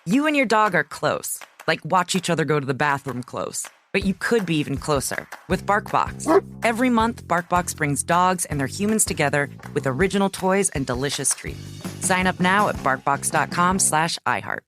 You and your dog are close, like watch each other go to the bathroom close. But you could be even closer with BarkBox. Every month, BarkBox brings dogs and their humans together with original toys and delicious treats. Sign up now at barkbox.com/iHeart.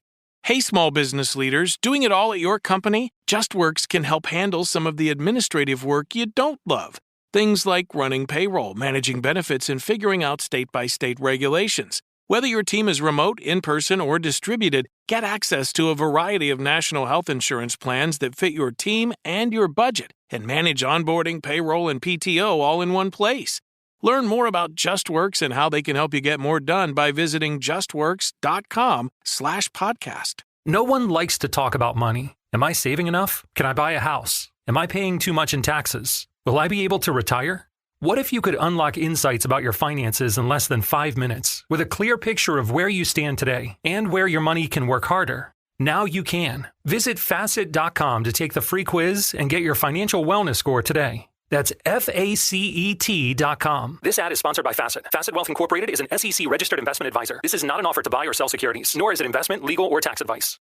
Hey, small business leaders, doing it all at your company? JustWorks can help handle some of the administrative work you don't love. Things like running payroll, managing benefits, and figuring out state-by-state regulations. Whether your team is remote, in-person, or distributed, get access to a variety of national health insurance plans that fit your team and your budget, and manage onboarding, payroll, and PTO all in one place. Learn more about JustWorks and how they can help you get more done by visiting justworks.com/podcast. No one likes to talk about money. Am I saving enough? Can I buy a house? Am I paying too much in taxes? Will I be able to retire? What if you could unlock insights about your finances in less than 5 minutes with a clear picture of where you stand today and where your money can work harder? Now you can. Visit facet.com to take the free quiz and get your financial wellness score today. That's FACET.com. This ad is sponsored by Facet. Facet Wealth Incorporated is an SEC registered investment advisor. This is not an offer to buy or sell securities, nor is it investment, legal, or tax advice.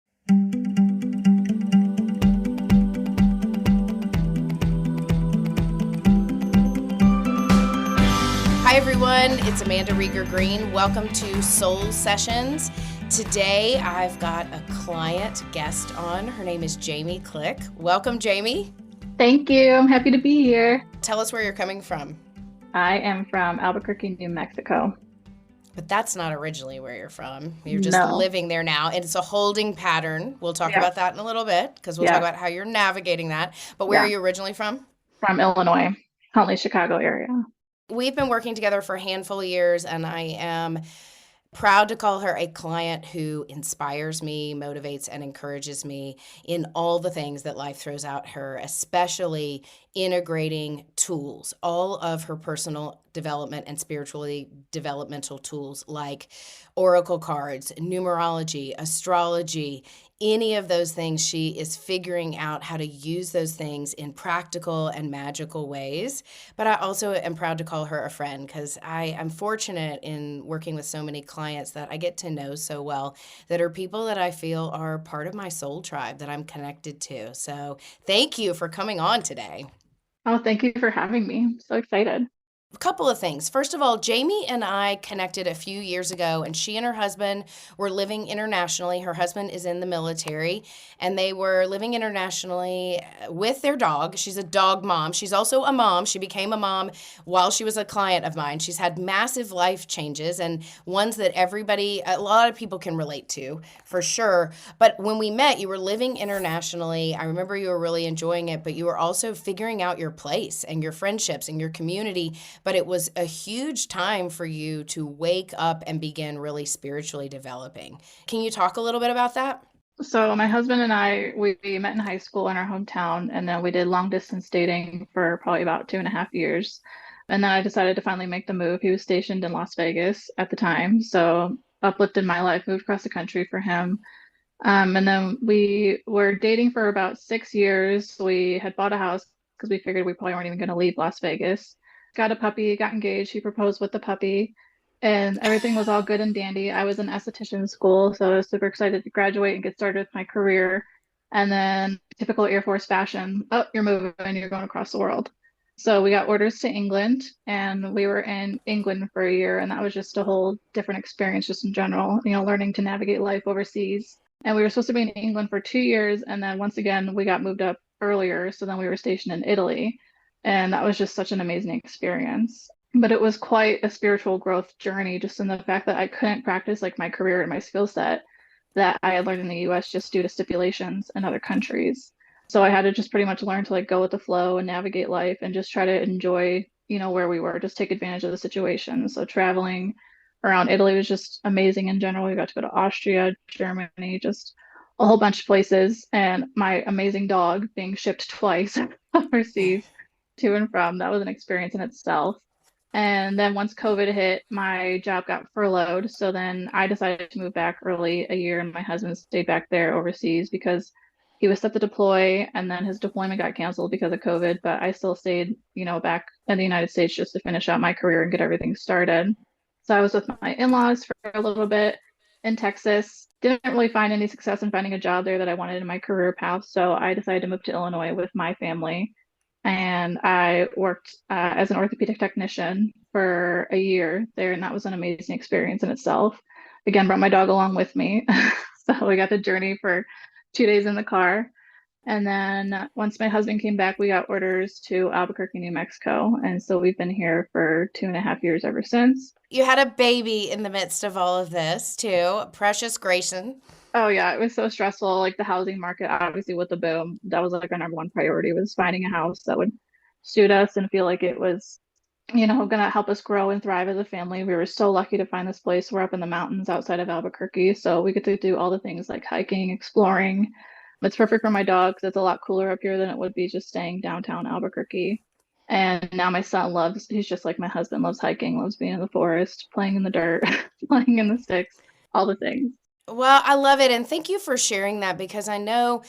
Hi, everyone. It's Amanda Rieger Green. Welcome to Soul Sessions. Today, I've got a client guest on. Her name is Jamie Klick. Welcome, Jamie. Thank you. I'm happy to be here. Tell us where you're coming from. I am from Albuquerque, New Mexico. But that's not originally where you're from. You're just living there now. And it's a holding pattern. We'll talk about that in a little bit because we'll talk about how you're navigating that. But where are you originally from? From Illinois, Huntley, Chicago area. We've been working together for a handful of years, and I am proud to call her a client who inspires me, motivates, and encourages me in all the things that life throws at her, especially integrating tools, all of her personal development and spiritually developmental tools like oracle cards, numerology, astrology, any of those things. She is figuring out how to use those things in practical and magical ways. But I also am proud to call her a friend because I am fortunate in working with so many clients that I get to know so well that are people that I feel are part of my soul tribe that I'm connected to. So thank you for coming on today. Oh, thank you for having me. I'm so excited. A couple of things. First of all, Jamie and I connected a few years ago, and she and her husband were living internationally. Her husband is in the military, and they were living internationally with their dog. She's a dog mom. She's also a mom. She became a mom while she was a client of mine. She's had massive life changes and ones that a lot of people can relate to, for sure. But when we met, you were living internationally. I remember you were really enjoying it, but you were also figuring out your place and your friendships and your community. But it was a huge time for you to wake up and begin really spiritually developing. Can you talk a little bit about that? So my husband and I, we met in high school in our hometown, and then we did long distance dating for probably about 2.5 years. And then I decided to finally make the move. He was stationed in Las Vegas at the time. So uplifted my life, moved across the country for him. And then we were dating for about 6 years. We had bought a house because we figured we probably weren't even going to leave Las Vegas. Got a puppy, got engaged. He proposed with the puppy, and everything was all good and dandy. I was in esthetician school, so I was super excited to graduate and get started with my career. And then typical Air Force fashion, oh, you're moving, you're going across the world. So we got orders to England, and we were in England for a year, and that was just a whole different experience just in general, learning to navigate life overseas. And we were supposed to be in England for 2 years, and then once again, we got moved up earlier, so then we were stationed in Italy. And that was just such an amazing experience. But it was quite a spiritual growth journey, just in the fact that I couldn't practice like my career and my skill set that I had learned in the US just due to stipulations in other countries. So I had to just pretty much learn to go with the flow and navigate life and just try to enjoy, where we were, just take advantage of the situation. So traveling around Italy was just amazing in general. We got to go to Austria, Germany, just a whole bunch of places. And my amazing dog being shipped twice overseas to and from. That was an experience in itself. And then once COVID hit, my job got furloughed. So then I decided to move back early a year, and my husband stayed back there overseas because he was set to deploy, and then his deployment got canceled because of COVID. But I still stayed, back in the United States just to finish out my career and get everything started. So I was with my in-laws for a little bit. in Texas. Didn't really find any success in finding a job there that I wanted in my career path. So I decided to move to Illinois with my family. And I worked as an orthopedic technician for a year there. And that was an amazing experience in itself. Again, brought my dog along with me. So we got the journey for 2 days in the car. And then once my husband came back, we got orders to Albuquerque, New Mexico. And so we've been here for 2.5 years ever since. You had a baby in the midst of all of this too, precious Grayson. Oh yeah, it was so stressful. Like the housing market, obviously with the boom, that was like our number one priority was finding a house that would suit us and feel like it was, gonna help us grow and thrive as a family. We were so lucky to find this place. We're up in the mountains outside of Albuquerque, so we get to do all the things like hiking, exploring. It's perfect for my dog because it's a lot cooler up here than it would be just staying downtown Albuquerque. And now my son he's just like my husband, loves hiking, loves being in the forest, playing in the dirt, playing in the sticks, all the things. Well, I love it. And thank you for sharing that because I know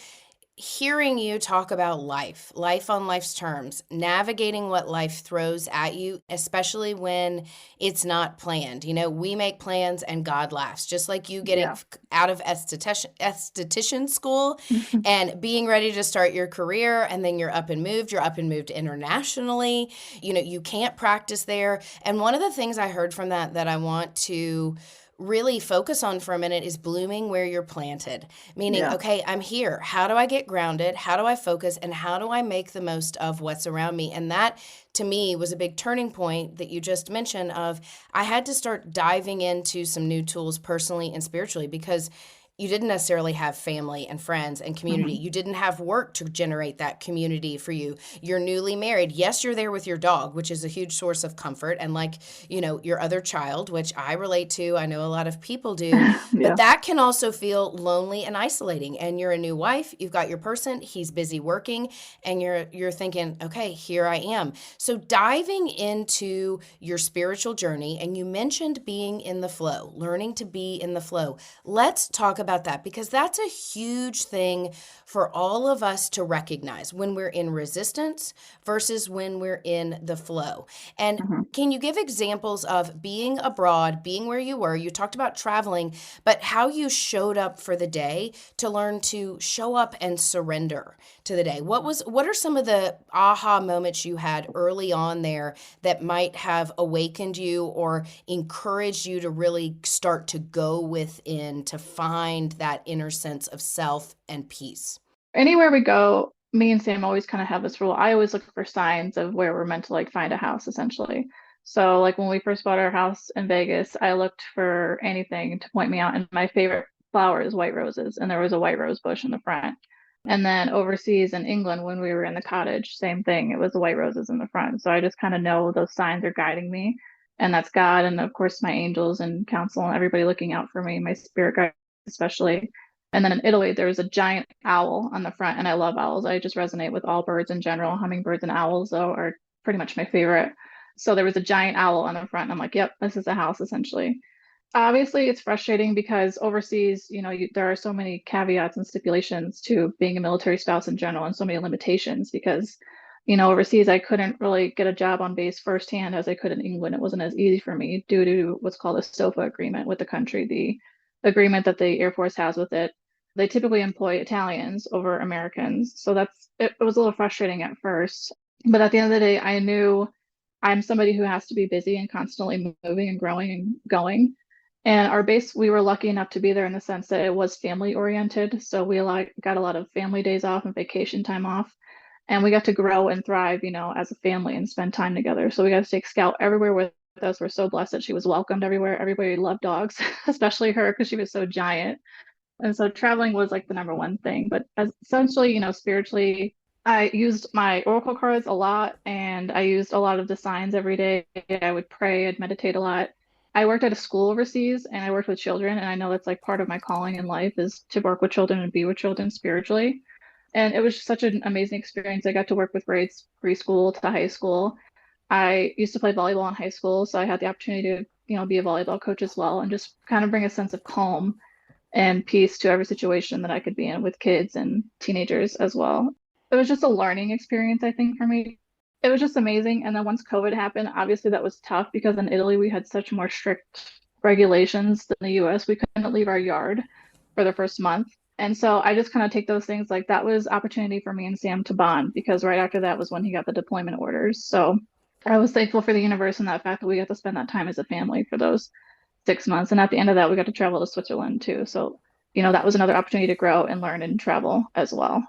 hearing you talk about life on life's terms, navigating what life throws at you, especially when it's not planned. We make plans and God laughs, just like you getting Yeah. out of esthetician school and being ready to start your career. And then you're up and moved. You're up and moved internationally. You can't practice there. And one of the things I heard from that I want to really focus on for a minute is blooming where you're planted. Meaning, Yeah. okay, I'm here. How do I get grounded? How do I focus? And how do I make the most of what's around me? And that, to me, was a big turning point that you just mentioned of I had to start diving into some new tools personally and spiritually because you didn't necessarily have family and friends and community. Mhm. You didn't have work to generate that community for you. You're newly married. Yes, you're there with your dog, which is a huge source of comfort. And like, your other child, which I relate to, I know a lot of people do, but Yeah. that can also feel lonely and isolating. And you're a new wife, you've got your person, he's busy working, and you're thinking, okay, here I am. So diving into your spiritual journey, and you mentioned being in the flow, learning to be in the flow. Let's talk about that because that's a huge thing for all of us to recognize when we're in resistance versus when we're in the flow. And Mhm. can you give examples of being abroad, being where you were? You talked about traveling, but how you showed up for the day to learn to show up and surrender to the day. What are some of the aha moments you had early on there that might have awakened you or encouraged you to really start to go within to find that inner sense of self and peace? Anywhere we go, me and Sam always kind of have this rule. I always look for signs of where we're meant to like find a house essentially. So like when we first bought our house in Vegas, I looked for anything to point me out. And my favorite flower is white roses, and there was a white rose bush in the front. And then overseas in England, when we were in the cottage, same thing. It was the white roses in the front. So I just kind of know those signs are guiding me. And that's God. And of course, my angels and counsel and everybody looking out for me, my spirit guides, especially. And then in Italy, there was a giant owl on the front. And I love owls. I just resonate with all birds in general. Hummingbirds and owls, though, are pretty much my favorite. So there was a giant owl on the front. And I'm like, yep, this is a house essentially. Obviously, it's frustrating because overseas, there are so many caveats and stipulations to being a military spouse in general, and so many limitations because, overseas, I couldn't really get a job on base firsthand as I could in England. It wasn't as easy for me due to what's called a SOFA agreement with the country, the agreement that the Air Force has with it. They typically employ Italians over Americans. So it was a little frustrating at first. But at the end of the day, I knew I'm somebody who has to be busy and constantly moving and growing and going. And our base, we were lucky enough to be there in the sense that it was family oriented. So we got a lot of family days off and vacation time off. And we got to grow and thrive, as a family and spend time together. So we got to take Scout everywhere with us. We're so blessed that she was welcomed everywhere. Everybody loved dogs, especially her because she was so giant. And so traveling was like the number one thing. But essentially, spiritually, I used my oracle cards a lot and I used a lot of the signs every day. I would pray, I'd meditate a lot. I worked at a school overseas and I worked with children. And I know that's like part of my calling in life is to work with children and be with children spiritually. And it was just such an amazing experience. I got to work with grades preschool to high school. I used to play volleyball in high school, so I had the opportunity to, be a volleyball coach as well and just kind of bring a sense of calm and peace to every situation that I could be in with kids and teenagers as well. It was just a learning experience, I think, for me. It was just amazing. And then once COVID happened, obviously that was tough because in Italy we had such more strict regulations in the US. We couldn't leave our yard for the first month. And so I just kind of take those things like that was opportunity for me and Sam to bond because right after that was when he got the deployment orders. So I was thankful for the universe and that fact that we got to spend that time as a family for those 6 months. And at the end of that, we got to travel to Switzerland too. So, that was another opportunity to grow and learn and travel as well.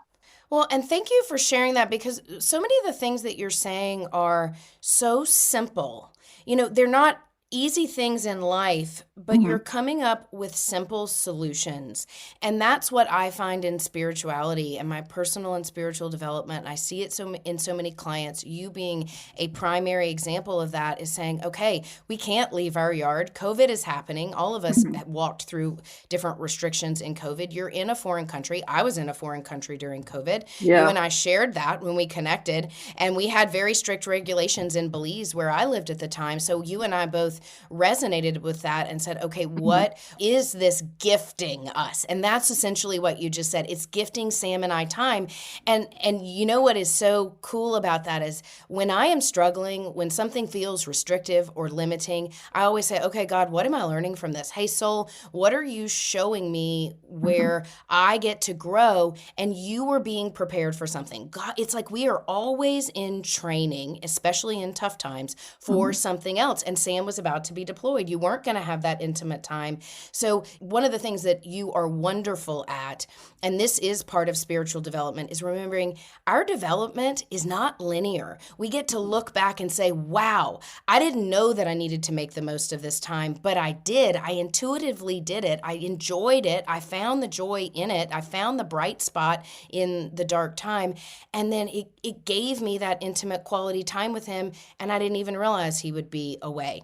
Well, and thank you for sharing that because so many of the things that you're saying are so simple. They're not easy things in life, but you're coming up with simple solutions. And that's what I find in spirituality and my personal and spiritual development. And I see it in so many clients. You being a primary example of that is saying, okay, we can't leave our yard. COVID is happening. All of us walked through different restrictions in COVID. You're in a foreign country. I was in a foreign country during COVID. Yeah. You and I shared that when we connected, and we had very strict regulations in Belize where I lived at the time. So you and I both resonated with that and said, okay, what is this gifting us? And that's essentially what you just said. It's gifting Sam and I time. And you know what is so cool about that is when I am struggling, when something feels restrictive or limiting, I always say, okay, God, what am I learning from this? Hey, soul, what are you showing me where I get to grow? And you were being prepared for something. God, it's like we are always in training, especially in tough times, for something else. And Sam was about to be deployed. You weren't going to have that intimate time. So one of the things that you are wonderful at, and this is part of spiritual development, is remembering our development is not linear. We get to look back and say, wow, I didn't know that I needed to make the most of this time, but I did. I intuitively did it. I enjoyed it. I found the joy in it. I found the bright spot in the dark time. And then it gave me that intimate quality time with him, and I didn't even realize he would be away.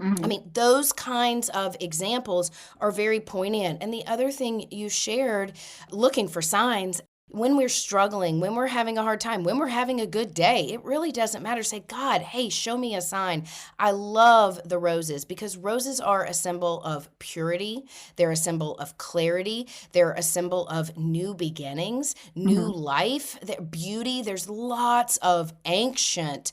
I mean, those kinds of examples are very poignant. And the other thing you shared, looking for signs, when we're struggling, when we're having a hard time, when we're having a good day, it really doesn't matter. Say, God, hey, show me a sign. I love the roses because roses are a symbol of purity. They're a symbol of clarity. They're a symbol of new beginnings, new life, beauty. There's lots of ancient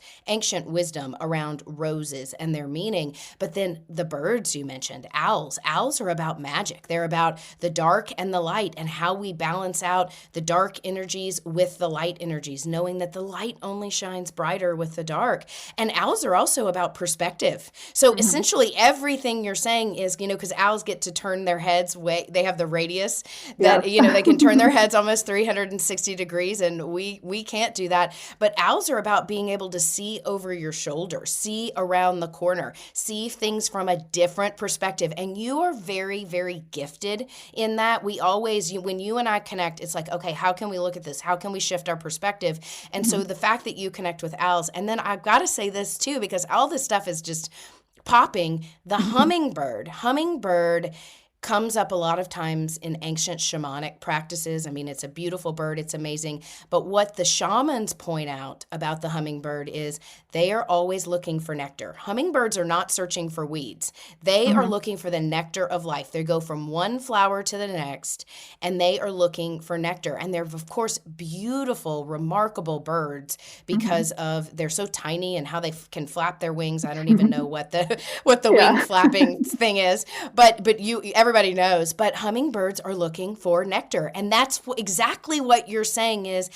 wisdom around roses and their meaning. But then the birds you mentioned, owls. Owls are about magic. They're about the dark and the light and how we balance out the dark energies with the light energies, knowing that the light only shines brighter with the dark. And owls are also about perspective. So essentially everything you're saying is, because owls get to turn their heads they have the radius that, they can turn their heads almost 360 degrees, and we can't do that. But owls are about being able to see over your shoulder, see around the corner, see things from a different perspective. And you are very, very gifted in that. We always, when you and I connect, it's like, okay, how can we look at this? How can we shift our perspective? And so the fact that you connect with owls, and then I've got to say this too, because all this stuff is just popping. The hummingbird comes up a lot of times in ancient shamanic practices. I mean, it's a beautiful bird. It's amazing. But what the shamans point out about the hummingbird is they are always looking for nectar. Hummingbirds are not searching for weeds. They are looking for the nectar of life. They go from one flower to the next, and they are looking for nectar. And they're, of course, beautiful, remarkable birds because of they're so tiny and how they can flap their wings. I don't even know what the wing flapping thing is, but everybody knows. But hummingbirds are looking for nectar, and that's exactly what you're saying is,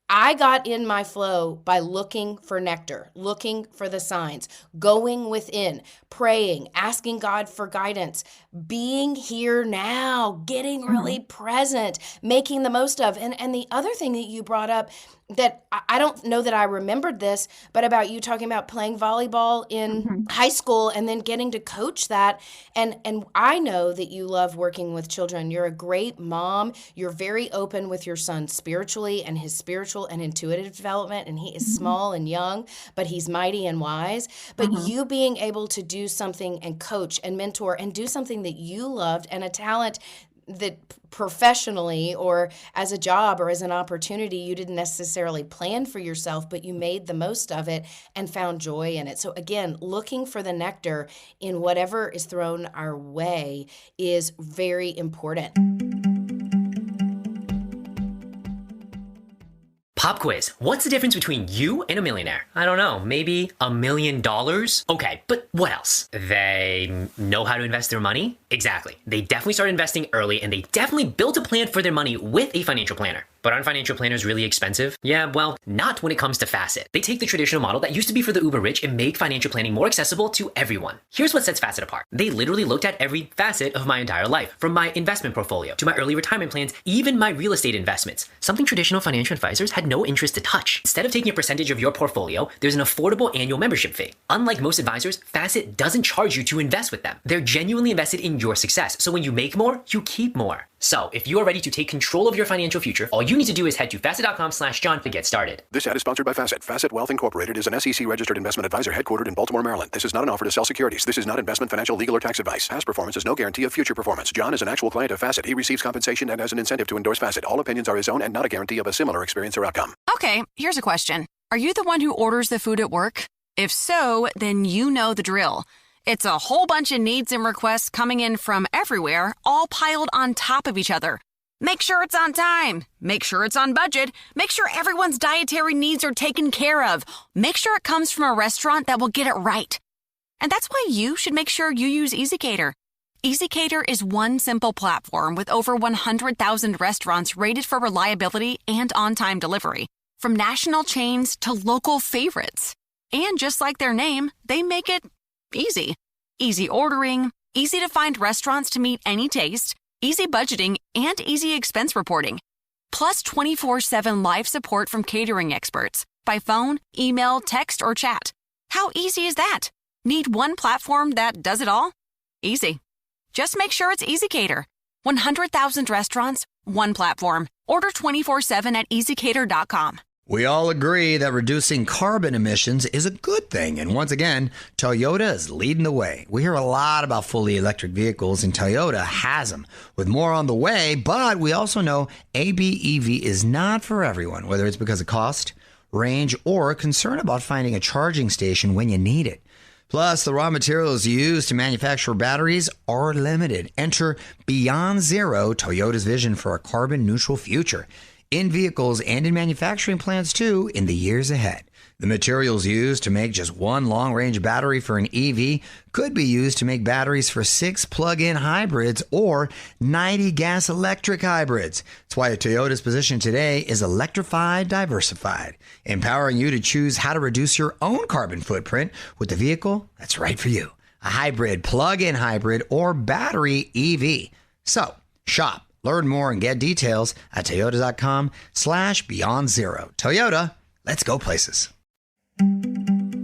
I got in my flow by looking for nectar, looking for the signs, going within, praying, asking God for guidance, being here now, getting really present, making the most of. And the other thing that you brought up that I don't know that I remembered this, but about you talking about playing volleyball in high school and then getting to coach that. And I know that you love working with children. You're a great mom. You're very open with your son spiritually and his spiritual and intuitive development. And he is small and young, but he's mighty and wise. But you being able to do something and coach and mentor and do something that you loved and a talent that professionally or as a job or as an opportunity you didn't necessarily plan for yourself, but you made the most of it and found joy in it. So again, looking for the nectar in whatever is thrown our way is very important. Pop quiz. What's the difference between you and a millionaire? I don't know. Maybe $1 million? Okay, but what else? They know how to invest their money? Exactly. They definitely started investing early, and they definitely built a plan for their money with a financial planner. But aren't financial planners really expensive? Yeah, well, not when it comes to Facet. They take the traditional model that used to be for the uber rich and make financial planning more accessible to everyone. Here's what sets Facet apart. They literally looked at every facet of my entire life, from my investment portfolio to my early retirement plans, even my real estate investments, something traditional financial advisors had no interest to touch. Instead of taking a percentage of your portfolio, there's an affordable annual membership fee. Unlike most advisors, Facet doesn't charge you to invest with them. They're genuinely invested in your success, so when you make more, you keep more. So, if you are ready to take control of your financial future, all you need to do is head to facet.com/John to get started. This ad is sponsored by Facet. Facet Wealth Incorporated is an SEC-registered investment advisor headquartered in Baltimore, Maryland. This is not an offer to sell securities. This is not investment, financial, legal, or tax advice. Past performance is no guarantee of future performance. John is an actual client of Facet. He receives compensation and has an incentive to endorse Facet. All opinions are his own and not a guarantee of a similar experience or outcome. Okay, here's a question. Are you the one who orders the food at work? If so, then you know the drill. It's a whole bunch of needs and requests coming in from everywhere, all piled on top of each other. Make sure it's on time. Make sure it's on budget. Make sure everyone's dietary needs are taken care of. Make sure it comes from a restaurant that will get it right. And that's why you should make sure you use EasyCater. EasyCater is one simple platform with over 100,000 restaurants rated for reliability and on-time delivery, from national chains to local favorites. And just like their name, they make it easy. Easy ordering, easy to find restaurants to meet any taste, easy budgeting, and easy expense reporting. Plus 24/7 live support from catering experts by phone, email, text, or chat. How easy is that? Need one platform that does it all? Easy. Just make sure it's EasyCater. 100,000 restaurants, one platform. Order 24/7 at easycater.com. We all agree that reducing carbon emissions is a good thing. And once again, Toyota is leading the way. We hear a lot about fully electric vehicles, and Toyota has them, with more on the way. But we also know ABEV is not for everyone, whether it's because of cost, range, or concern about finding a charging station when you need it. Plus, the raw materials used to manufacture batteries are limited. Enter Beyond Zero, Toyota's vision for a carbon-neutral future, in vehicles and in manufacturing plants, too, in the years ahead. The materials used to make just one long-range battery for an EV could be used to make batteries for 6 plug-in hybrids or 90 gas-electric hybrids. That's why Toyota's position today is electrified, diversified, empowering you to choose how to reduce your own carbon footprint with the vehicle that's right for you. A hybrid, plug-in hybrid, or battery EV. So, shop, learn more, and get details at toyota.com/Beyond Zero. Toyota, let's go places.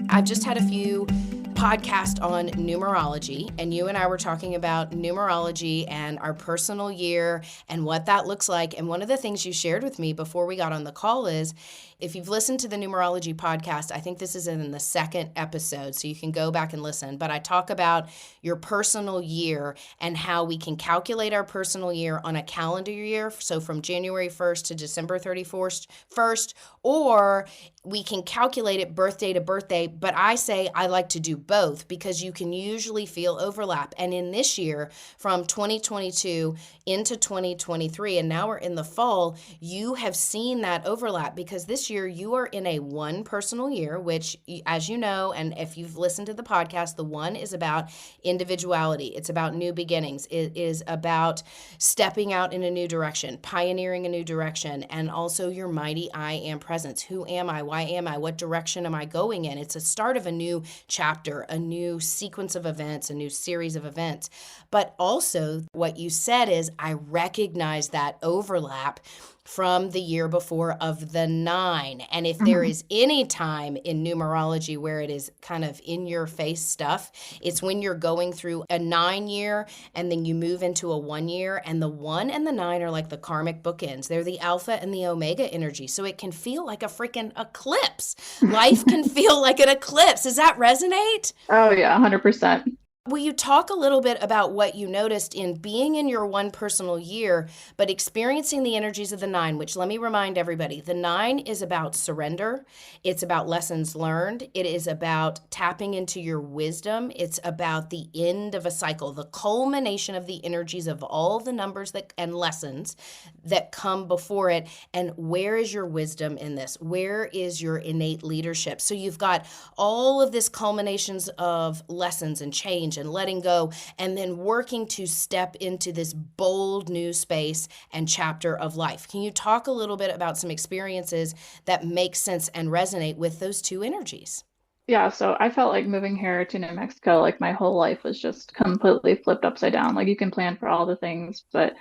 I've just had a few podcasts on numerology, and you and I were talking about numerology and our personal year and what that looks like. And one of the things you shared with me before we got on the call is, if you've listened to the numerology podcast, I think this is in the second episode, so you can go back and listen. But I talk about your personal year and how we can calculate our personal year on a calendar year. So from January 1st to December 31st, or we can calculate it birthday to birthday. But I say I like to do both because you can usually feel overlap. And in this year, from 2022 into 2023, and now we're in the fall, you have seen that overlap because this year you are in a one personal year, which, as you know, and if you've listened to the podcast, the one is about individuality. It's about new beginnings. It is about stepping out in a new direction, pioneering a new direction, and also your mighty I am presence. Who am I? Why am I? What direction am I going in? It's a start of a new chapter, a new sequence of events, a new series of events. But also what you said is, I recognize that overlap from the year before of the 9. And if there is any time in numerology where it is kind of in your face stuff, it's when you're going through a 9 year and then you move into a 1 year, and the 1 and the 9 are like the karmic bookends. They're the alpha and the omega energy. So it can feel like a freaking eclipse. Life can feel like an eclipse. Does that resonate? Oh yeah, 100%. Will you talk a little bit about what you noticed in being in your one personal year, but experiencing the energies of the 9, which let me remind everybody, the 9 is about surrender. It's about lessons learned. It is about tapping into your wisdom. It's about the end of a cycle, the culmination of the energies of all the numbers and lessons that come before it. And where is your wisdom in this? Where is your innate leadership? So you've got all of this culminations of lessons and change and letting go, and then working to step into this bold new space and chapter of life. Can you talk a little bit about some experiences that make sense and resonate with those two energies? Yeah, so I felt like moving here to New Mexico, like my whole life was just completely flipped upside down. Like you can plan for all the things, but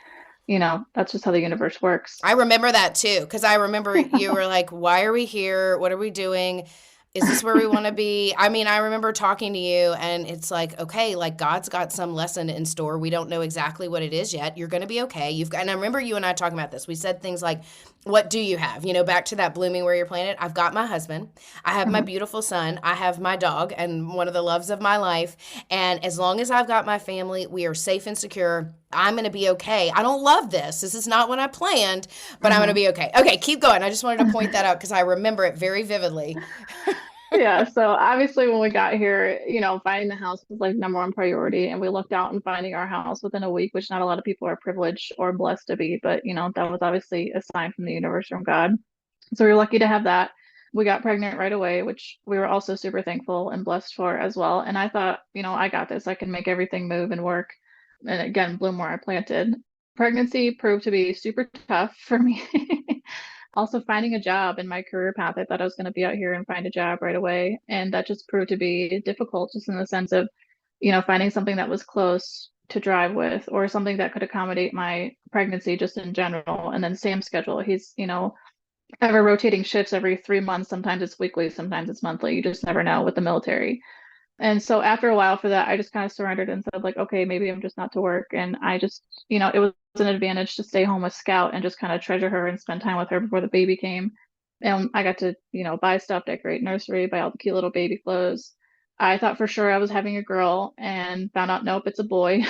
that's just how the universe works. I remember that too, because I remember you were like, why are we here? What are we doing? Is this where we want to be? I mean, I remember talking to you and it's like, okay, like God's got some lesson in store. We don't know exactly what it is yet. You're going to be okay. And I remember you and I talking about this. We said things like, what do you have? Back to that blooming where you're planted. I've got my husband. I have my beautiful son. I have my dog and one of the loves of my life. And as long as I've got my family, we are safe and secure. I'm going to be okay. I don't love this. This is not what I planned, but I'm going to be okay. Okay, keep going. I just wanted to point that out because I remember it very vividly. Yeah, so obviously when we got here, finding the house was like number one priority. And we looked out and finding our house within a week, which not a lot of people are privileged or blessed to be, but that was obviously a sign from the universe, from God. So we were lucky to have that. We got pregnant right away, which we were also super thankful and blessed for as well. And I thought, I got this. I can make everything move and work. And again, bloom where I planted. Pregnancy proved to be super tough for me. Also, finding a job in my career path, I thought I was going to be out here and find a job right away. And that just proved to be difficult, just in the sense of, finding something that was close to drive with, or something that could accommodate my pregnancy just in general. And then Sam's schedule, he's, ever rotating shifts every 3 months. Sometimes it's weekly, sometimes it's monthly. You just never know with the military. And so after a while for that, I just kind of surrendered and said, like, okay, maybe I'm just not to work. And I just, it was an advantage to stay home with Scout and just kind of treasure her and spend time with her before the baby came. And I got to, buy stuff, decorate nursery, buy all the cute little baby clothes. I thought for sure I was having a girl and found out, nope, it's a boy.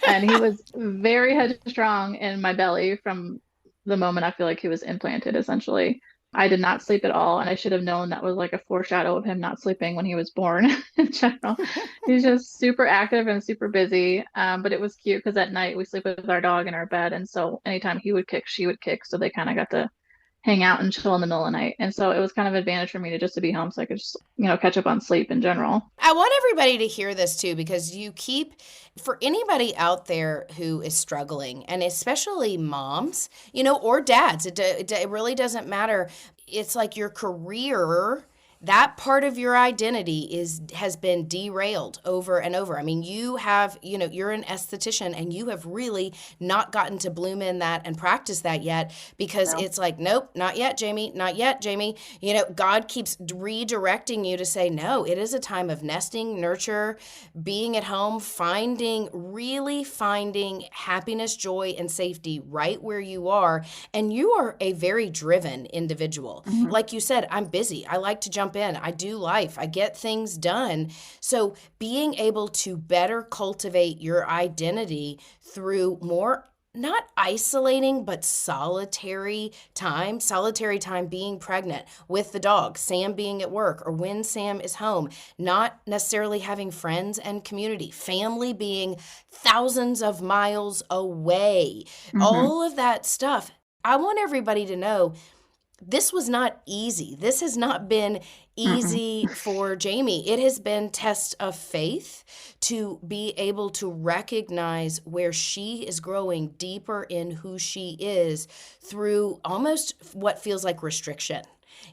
And he was very headstrong in my belly from the moment I feel like he was implanted, essentially. I did not sleep at all, and I should have known that was like a foreshadow of him not sleeping when he was born in general. He's just super active and super busy, but it was cute because at night we sleep with our dog in our bed, and so anytime he would kick, she would kick, so they kind of got to hang out and chill in the middle of the night. And so it was kind of an advantage for me to be home so I could just, catch up on sleep in general. I want everybody to hear this too, because for anybody out there who is struggling, and especially moms, or dads, it really doesn't matter. It's like your career, that part of your identity has been derailed over and over. I mean, you're an esthetician and you have really not gotten to bloom in that and practice that yet, because It's like, nope, not yet, Jamie, not yet, Jamie. God keeps redirecting you to say, no, it is a time of nesting, nurture, being at home, really finding happiness, joy, and safety right where you are. And you are a very driven individual. Mm-hmm. Like you said, I'm busy. I like to jump in. I do life. I get things done. So being able to better cultivate your identity through more, not isolating, but solitary time being pregnant with the dog, Sam being at work, or when Sam is home, not necessarily having friends and community, family being thousands of miles away, all of that stuff. I want everybody to know this was not easy. This has not been easy for Jamie. It has been test of faith to be able to recognize where she is growing deeper in who she is through almost what feels like restriction.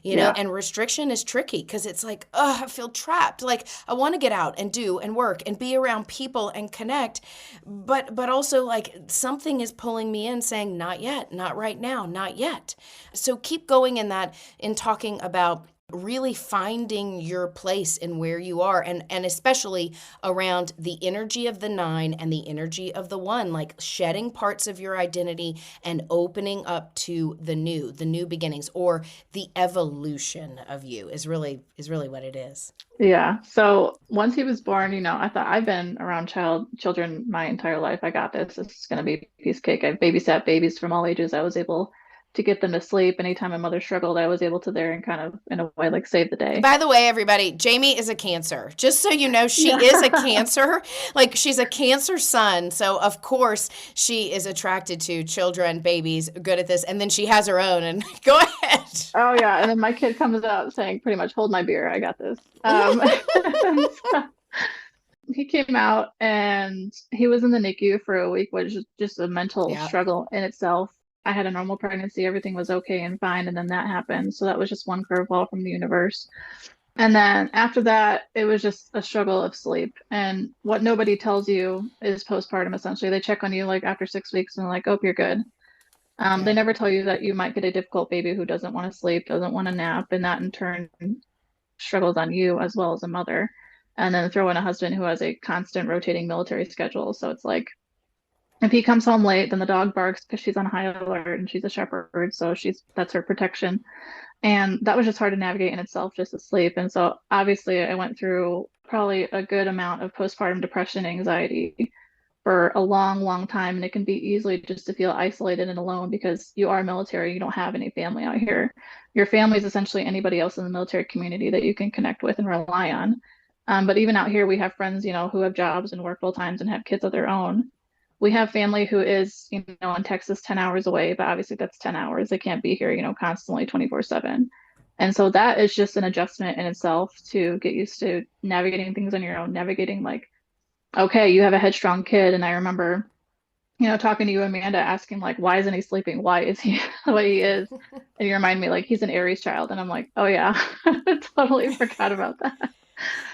And restriction is tricky because it's like, I feel trapped. Like I want to get out and do and work and be around people and connect. But also like something is pulling me in saying, not yet, not right now, not yet. So keep going in talking about really finding your place in where you are, and especially around the energy of the 9 and the energy of the 1, like shedding parts of your identity and opening up to the new beginnings, or the evolution of you is really what it is. Yeah. So once he was born, I thought I've been around children my entire life. I got this. This is going to be a piece of cake. I've babysat babies from all ages. I was able to get them to sleep. Anytime my mother struggled, I was able to there and kind of, in a way, like save the day. By the way, everybody, Jamie is a Cancer. Just so you know, she is a Cancer. Like, she's a Cancer sun. So, of course, she is attracted to children, babies, good at this. And then she has her own. And go ahead. Oh, yeah. And then my kid comes out saying pretty much, hold my beer. I got this. So he came out and he was in the NICU for a week, which is just a mental struggle in itself. I had a normal pregnancy. Everything was okay and fine. And then that happened. So that was just one curveball from the universe. And then after that, it was just a struggle of sleep. And what nobody tells you is postpartum, essentially. They check on you like after 6 weeks and like, oh, you're good. They never tell you that you might get a difficult baby who doesn't want to sleep, doesn't want to nap. And that in turn struggles on you as well as a mother. And then throw in a husband who has a constant rotating military schedule. So it's like, if he comes home late, then the dog barks because she's on high alert and she's a shepherd. So that's her protection. And that was just hard to navigate in itself, just to sleep. And so obviously I went through probably a good amount of postpartum depression, anxiety for a long, long time. And it can be easily just to feel isolated and alone because you are military, you don't have any family out here. Your family is essentially anybody else in the military community that you can connect with and rely on. But even out here, we have friends, who have jobs and work full times and have kids of their own. We have family who is, in Texas 10 hours away, but obviously that's 10 hours. They can't be here, constantly 24/7. And so that is just an adjustment in itself to get used to navigating things on your own, navigating like, okay, you have a headstrong kid. And I remember, talking to you, Amanda, asking like, why isn't he sleeping? Why is he the way he is? And you remind me like, he's an Aries child. And I'm like, oh yeah, I totally forgot about that.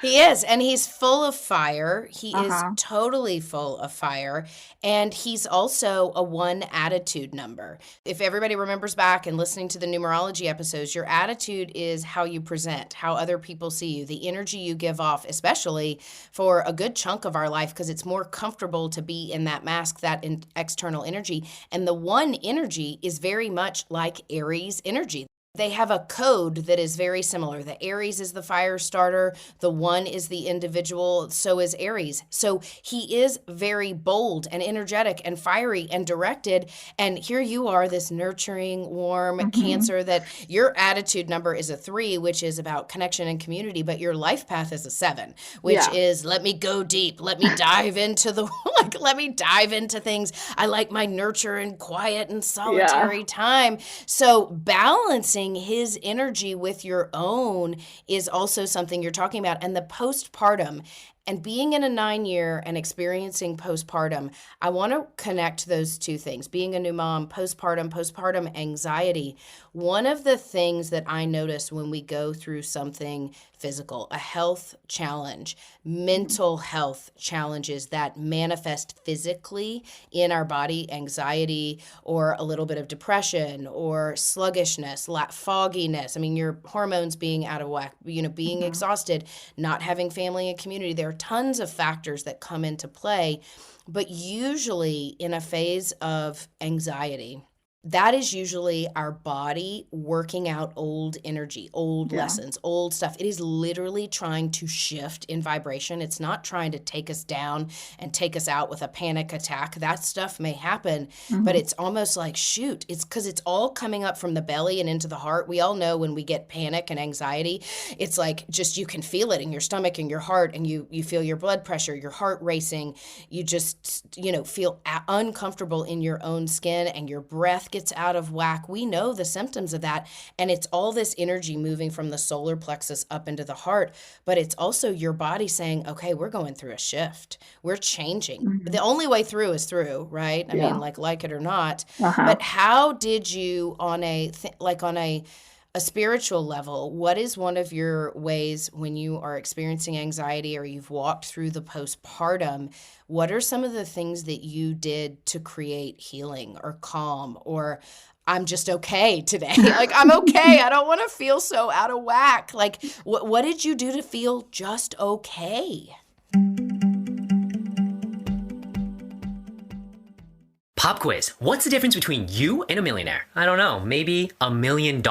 He is, and he's full of fire. He is totally full of fire, and he's also a 1 attitude number. If everybody remembers back and listening to the numerology episodes, your attitude is how you present, how other people see you, the energy you give off, especially for a good chunk of our life, because it's more comfortable to be in that mask, that external energy. And the 1 energy is very much like Aries energy. They have a code that is very similar. The Aries is the fire starter. The 1 is the individual. So is Aries. So he is very bold and energetic and fiery and directed. And here you are, this nurturing, warm Cancer, that your attitude number is a 3, which is about connection and community, but your life path is a 7, which is let me go deep. Let me dive into let me dive into things. I like my nurture and quiet and solitary time. So balancing his energy with your own is also something you're talking about. And the postpartum and being in a 9-year and experiencing postpartum, I want to connect those two things. Being a new mom, postpartum anxiety. One of the things that I notice when we go through something physical, a health challenge, mental health challenges that manifest physically in our body, anxiety or a little bit of depression or sluggishness, fogginess. I mean, your hormones being out of whack, being exhausted, not having family and community. There are tons of factors that come into play, but usually in a phase of anxiety, that is usually our body working out old energy, old lessons, old stuff. It is literally trying to shift in vibration. It's not trying to take us down and take us out with a panic attack. That stuff may happen, but it's almost like, shoot, it's because it's all coming up from the belly and into the heart. We all know when we get panic and anxiety, it's like just you can feel it in your stomach and your heart, and you feel your blood pressure, your heart racing. You just, feel uncomfortable in your own skin, and your breath gets out of whack. We know the symptoms of that. And it's all this energy moving from the solar plexus up into the heart. But it's also your body saying, okay, we're going through a shift. We're changing. The only way through is through, right? I mean, like it or not. But how did you on a spiritual level, what is one of your ways when you are experiencing anxiety or you've walked through the postpartum, what are some of the things that you did to create healing or calm or I'm just okay today. Like, I'm okay. I don't want to feel so out of whack. Like, what did you do to feel just okay? Pop quiz. What's the difference between you and a millionaire? I don't know. Maybe $1 million?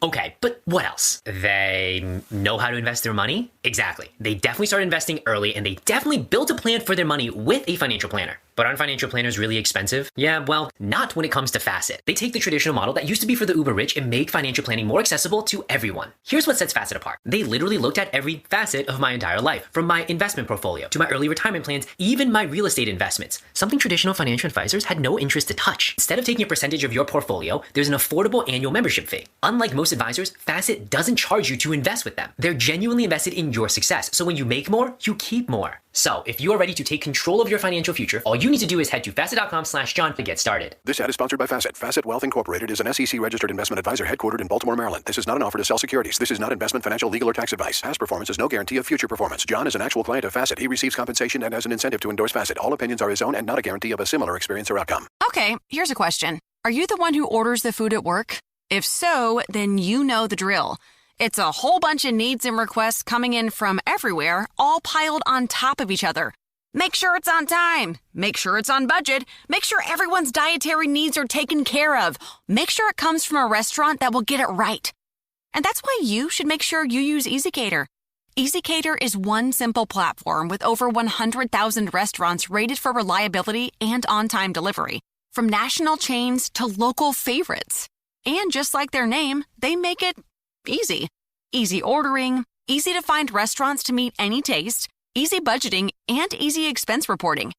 Okay, but what else? They know how to invest their money? Exactly. They definitely started investing early, and they definitely built a plan for their money with a financial planner. But aren't financial planners really expensive? Yeah, well, not when it comes to Facet. They take the traditional model that used to be for the uber rich and make financial planning more accessible to everyone. Here's what sets Facet apart. They literally looked at every facet of my entire life, from my investment portfolio to my early retirement plans, even my real estate investments, something traditional financial advisors had no interest to touch. Instead of taking a percentage of your portfolio, there's an affordable annual membership fee. Unlike most advisors, Facet doesn't charge you to invest with them. They're genuinely invested in your success, so when you make more, you keep more. So, if you are ready to take control of your financial future, all you need to do is head to facet.com/John to get started. This ad is sponsored by Facet. Facet Wealth Incorporated is an SEC-registered investment advisor headquartered in Baltimore, Maryland. This is not an offer to sell securities. This is not investment, financial, legal, or tax advice. Past performance is no guarantee of future performance. John is an actual client of Facet. He receives compensation and has an incentive to endorse Facet. All opinions are his own and not a guarantee of a similar experience or outcome. Okay, here's a question. Are you the one who orders the food at work? If so, then you know the drill. It's a whole bunch of needs and requests coming in from everywhere, all piled on top of each other. Make sure it's on time. Make sure it's on budget. Make sure everyone's dietary needs are taken care of. Make sure it comes from a restaurant that will get it right. And that's why you should make sure you use ezCater. ezCater is one simple platform with over 100,000 restaurants rated for reliability and on-time delivery, from national chains to local favorites. And just like their name, they make it easy. Easy ordering, easy to find restaurants to meet any taste, easy budgeting, and easy expense reporting.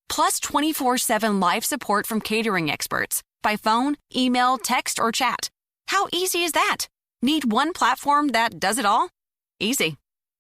Plus 24/7 live support from catering experts by phone, email, text, or chat. How easy is that? Need one platform that does it all? Easy.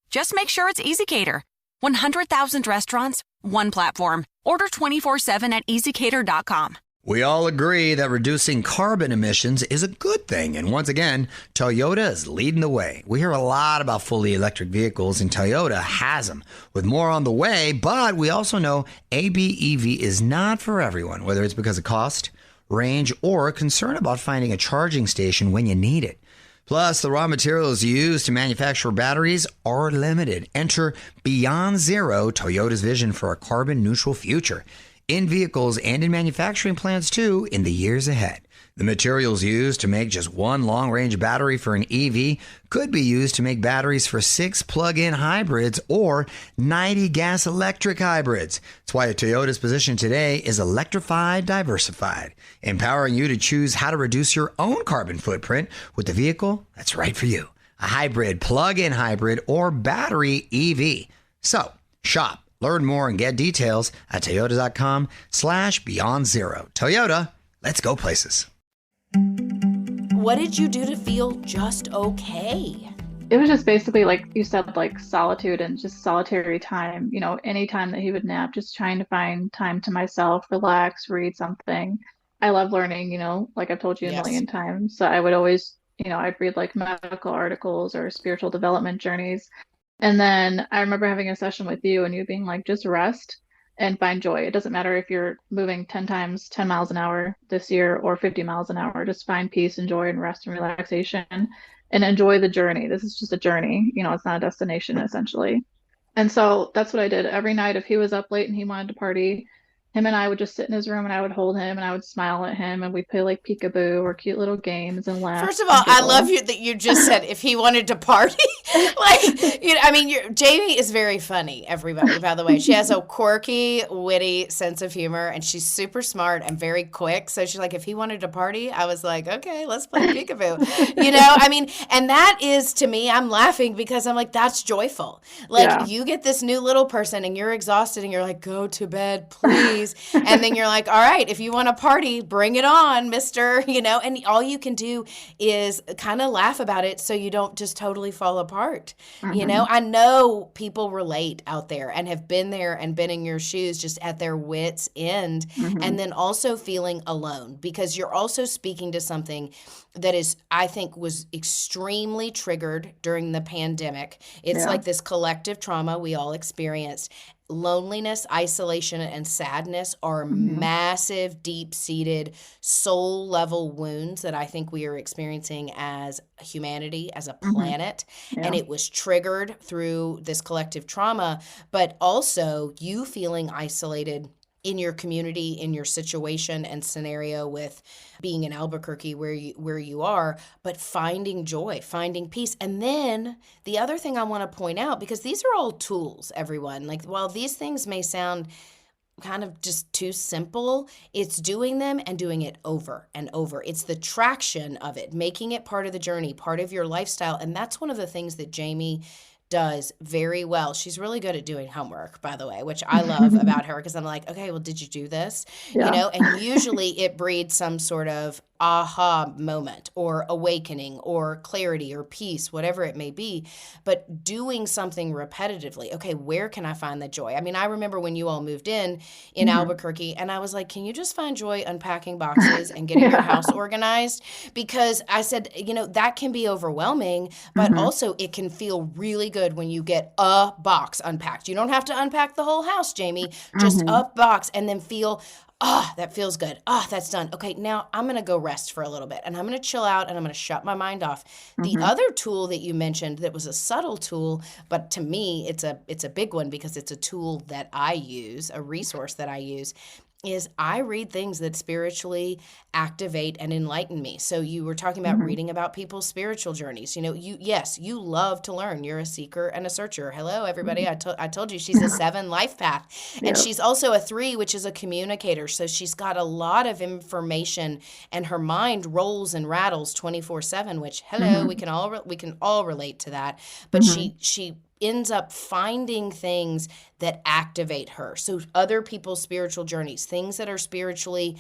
Just make sure it's ezCater. 100,000 restaurants, one platform. Order 24/7 at ezcater.com. We all agree that reducing carbon emissions is a good thing. And once again, Toyota is leading the way. We hear a lot about fully electric vehicles, and Toyota has them, with more on the way. But we also know ABEV is not for everyone, whether it's because of cost, range, or concern about finding a charging station when you need it. Plus, the raw materials used to manufacture batteries are limited. Enter Beyond Zero, Toyota's vision for a carbon-neutral future, in vehicles and in manufacturing plants too, in the years ahead. The materials used to make just one long-range battery for an EV could be used to make batteries for 6 plug-in hybrids or 90 gas-electric hybrids. That's why Toyota's position today is electrified, diversified, empowering you to choose how to reduce your own carbon footprint with the vehicle that's right for you. A hybrid, plug-in hybrid, or battery EV. So, shop. Learn more and get details at toyota.com/Beyond Zero. Toyota, let's go places. What did you do to feel just okay? It was just basically, like you said, like solitude and just solitary time. You know, any time that he would nap, just trying to find time to myself, relax, read something. I love learning, you know, like I've told you a million times. So I would always, you know, I'd read like medical articles or spiritual development journeys. And then I remember having a session with you and you being like, just rest and find joy. It doesn't matter if you're moving 10 miles an hour this year or 50 miles an hour. Just find peace and joy and rest and relaxation and enjoy the journey. This is just a journey. You know, it's not a destination essentially. And so that's what I did every night. If he was up late and he wanted to party, him and I would just sit in his room and I would hold him and I would smile at him and we'd play like peekaboo or cute little games and laugh. First of all, I love you that you just said if he wanted to party. Like, you know, I mean, Jamie is very funny, everybody, by the way. She has a quirky, witty sense of humor and she's super smart and very quick. So she's like, if he wanted to party, I was like, okay, let's play peekaboo. You know, I mean, and that is, to me, I'm laughing because I'm like, that's joyful. Like, you get this new little person and you're exhausted and you're like, go to bed, please. And then you're like, all right, if you want to party, bring it on, mister, you know, and all you can do is kind of laugh about it so you don't just totally fall apart. Mm-hmm. You know, I know people relate out there and have been there and been in your shoes just at their wits' end. Mm-hmm. And then also feeling alone because you're also speaking to something that is, I think, was extremely triggered during the pandemic. It's like this collective trauma we all experienced. loneliness, isolation, and sadness are massive, deep-seated, soul-level wounds that I think we are experiencing as humanity, as a planet. And it was triggered through this collective trauma, but also you feeling isolated in your community, in your situation and scenario with being in Albuquerque where you are, but finding joy, finding peace. And then the other thing I want to point out, because these are all tools, everyone, like while these things may sound kind of just too simple, it's doing them and doing it over and over. It's the traction of it, making it part of the journey, part of your lifestyle. And that's one of the things that Jamie does very well. She's really good at doing homework, by the way, which I love about her, because I'm like, okay, well, did you do this? Yeah. You know, and usually it breeds some sort of aha moment or awakening or clarity or peace, whatever it may be. But doing something repetitively, okay, where can I find the joy? I mean, I remember when you all moved in Albuquerque, and I was like, can you just find joy unpacking boxes and getting your house organized? Because I said, you know, that can be overwhelming, but also it can feel really good when you get a box unpacked. You don't have to unpack the whole house, Jamie, just a box, and then feel, that feels good. That's done. Okay, now I'm going to go rest for a little bit, and I'm going to chill out, and I'm going to shut my mind off. The other tool that you mentioned that was a subtle tool, but to me it's a big one because it's a tool that I use, a resource that I use, is I read things that spiritually activate and enlighten me. So you were talking about reading about people's spiritual journeys. You know, you love to learn. You're a seeker and a searcher. Hello, everybody. I told you she's a 7 life path. And she's also a 3, which is a communicator. So she's got a lot of information, and her mind rolls and rattles 24/7, which, hello, we can all relate to that. But she ends up finding things that activate her. So other people's spiritual journeys, things that are spiritually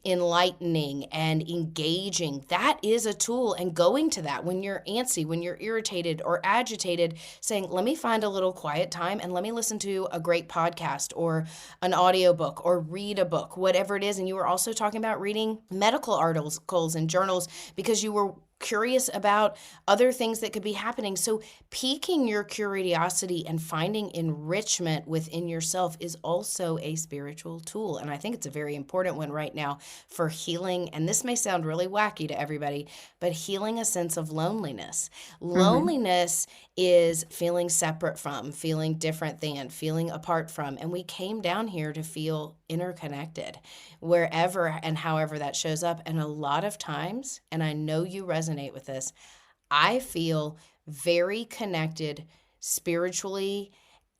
enlightening and engaging, that is a tool. And going to that when you're antsy, when you're irritated or agitated, saying, let me find a little quiet time and let me listen to a great podcast or an audiobook or read a book, whatever it is. And you were also talking about reading medical articles and journals because you were curious about other things that could be happening. So piquing your curiosity and finding enrichment within yourself is also a spiritual tool. And I think it's a very important one right now for healing. And this may sound really wacky to everybody, but healing a sense of loneliness. Loneliness is feeling separate from, feeling different than, feeling apart from. And we came down here to feel interconnected wherever and however that shows up. And a lot of times, and I know you resonate with this, I feel very connected spiritually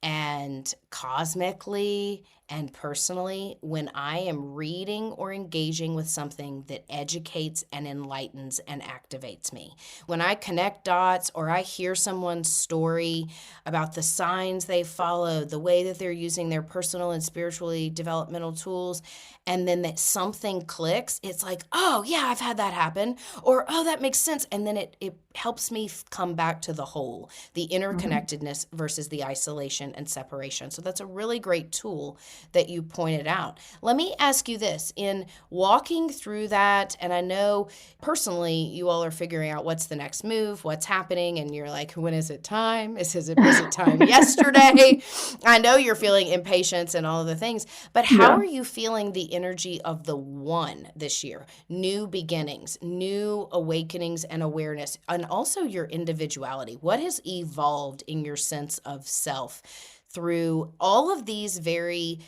and cosmically and personally when I am reading or engaging with something that educates and enlightens and activates me. When I connect dots or I hear someone's story about the signs they followed, the way that they're using their personal and spiritually developmental tools, and then that something clicks, it's like, oh yeah, I've had that happen, or oh, that makes sense. And then it helps me come back to the whole, the interconnectedness versus the isolation and separation. So that's a really great tool that you pointed out. Let me ask you this, in walking through that, and I know personally you all are figuring out what's the next move, what's happening, and you're like, when is it time? Was it time yesterday? I know you're feeling impatience and all of the things, but how are you feeling the energy of the 1 this year? New beginnings, new awakenings and awareness, and also your individuality. What has evolved in your sense of self through all of these very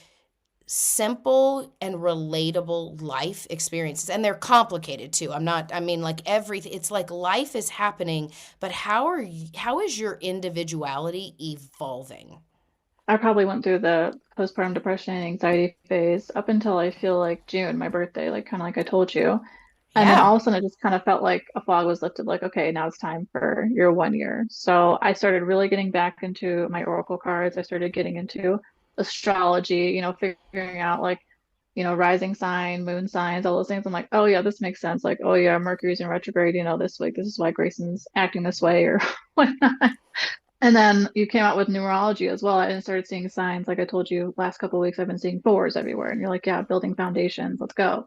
simple and relatable life experiences? And they're complicated too. Everything, it's like life is happening, but how is your individuality evolving? I probably went through the postpartum depression and anxiety phase up until I feel like June, my birthday, like kind of like I told you. And then all of a sudden it just kind of felt like a fog was lifted, like, okay, now it's time for your 1 year. So I started really getting back into my oracle cards. I started getting into astrology, figuring out like, rising sign, moon signs, all those things. I'm like, oh yeah, this makes sense. Like, oh yeah, Mercury's in retrograde, this week. This is why Grayson's acting this way or whatnot. And then you came out with numerology as well. I started seeing signs. Like I told you, last couple of weeks, I've been seeing 4s everywhere. And you're like, yeah, building foundations, let's go.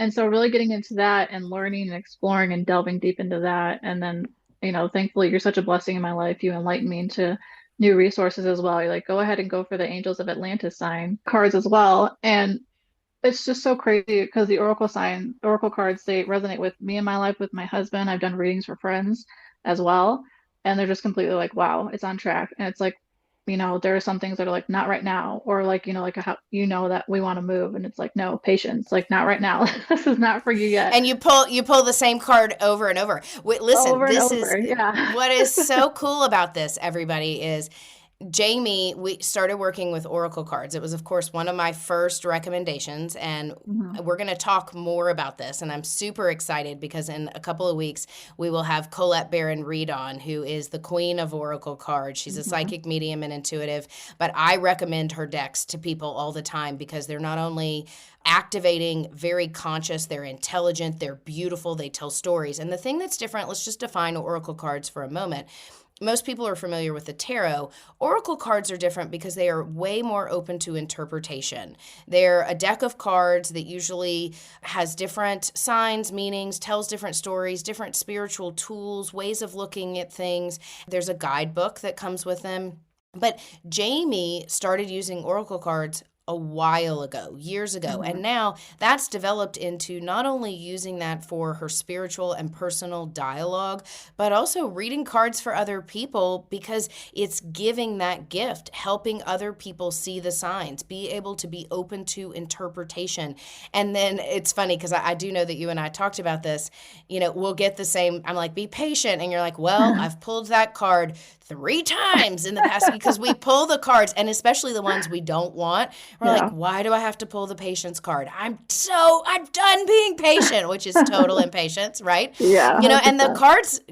And so really getting into that and learning and exploring and delving deep into that. And then, thankfully, you're such a blessing in my life. You enlightened me into new resources as well. You're like, go ahead and go for the Angels of Atlantis sign cards as well. And it's just so crazy because the Oracle cards, they resonate with me in my life, with my husband. I've done readings for friends as well. And they're just completely like, wow, it's on track. And it's like, there are some things that are like, not right now. Or like, like how, that we want to move. And it's like, no, patience, like not right now. This is not for you yet. And you pull the same card over and over. Wait, listen, Over and this over, is yeah. what is so cool about this, everybody, is Jamie, we started working with Oracle cards. It was, of course, one of my first recommendations, and we're going to talk more about this. And I'm super excited because in a couple of weeks, we will have Colette Baron-Reed on, who is the queen of Oracle cards. She's a psychic medium and intuitive, but I recommend her decks to people all the time because they're not only activating, very conscious, they're intelligent, they're beautiful, they tell stories. And the thing that's different, let's just define Oracle cards for a moment. Most people are familiar with the tarot. Oracle cards are different because they are way more open to interpretation. They're a deck of cards that usually has different signs, meanings, tells different stories, different spiritual tools, ways of looking at things. There's a guidebook that comes with them. But Jamie started using Oracle cards a while ago, years ago. And now that's developed into not only using that for her spiritual and personal dialogue, but also reading cards for other people because it's giving that gift, helping other people see the signs, be able to be open to interpretation. And then it's funny because I do know that you and I talked about this, we'll get the same, I'm like, be patient. And you're like, well, I've pulled that card 3 times in the past because we pull the cards, and especially the ones we don't want. We're like, why do I have to pull the patience card? I'm done being patient, which is total impatience, right? Yeah. And the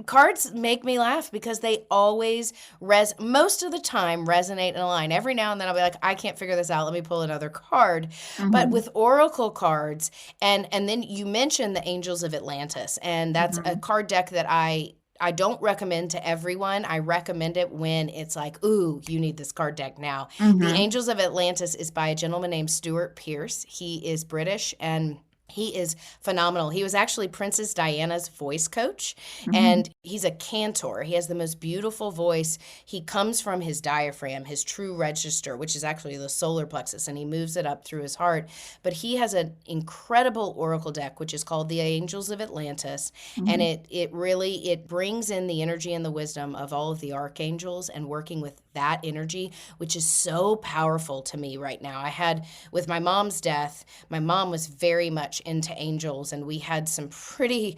cards make me laugh because they always most of the time resonate in a line. Every now and then I'll be like, I can't figure this out. Let me pull another card. But with Oracle cards, and then you mentioned the Angels of Atlantis, and that's a card deck that I don't recommend to everyone. I recommend it when it's like, ooh, you need this card deck now. The Angels of Atlantis is by a gentleman named Stuart Pearce. He is British and he is phenomenal. He was actually Princess Diana's voice coach, and he's a cantor. He has the most beautiful voice. He comes from his diaphragm, his true register, which is actually the solar plexus, and he moves it up through his heart. But he has an incredible oracle deck, which is called the Angels of Atlantis, and it really brings in the energy and the wisdom of all of the archangels and working with that energy, which is so powerful to me right now. I had, with my mom's death, my mom was very much into angels, and we had some pretty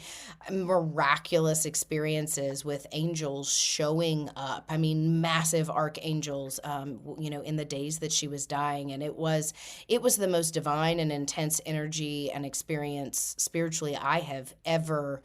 miraculous experiences with angels showing up. I mean, massive archangels, in the days that she was dying, and it was the most divine and intense energy and experience spiritually I have ever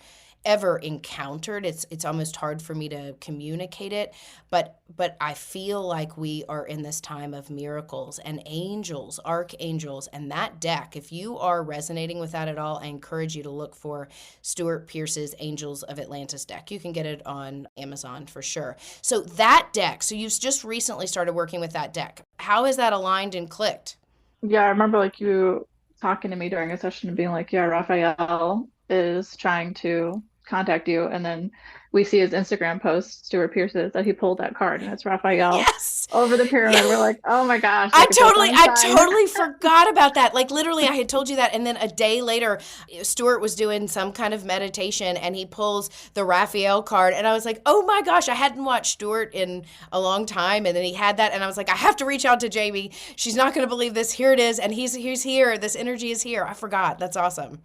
encountered. It's almost hard for me to communicate it, but I feel like we are in this time of miracles and angels, archangels, and that deck, if you are resonating with that at all, I encourage you to look for Stuart Pearce's Angels of Atlantis deck. You can get it on Amazon for sure. So that deck, so you've just recently started working with that deck. How is that aligned and clicked? Yeah, I remember like you talking to me during a session and being like, yeah, Raphael is trying to contact you, and then we see his Instagram post, Stuart Pearce's, that he pulled that card, and it's Raphael over the pyramid. We're like, oh my gosh. I totally forgot about that. Like literally I had told you that, and then a day later Stuart was doing some kind of meditation and he pulls the Raphael card, and I was like, oh my gosh, I hadn't watched Stuart in a long time, and then he had that, and I was like, I have to reach out to Jamie. She's not going to believe this. Here it is, and he's here. This energy is here. I forgot. That's awesome.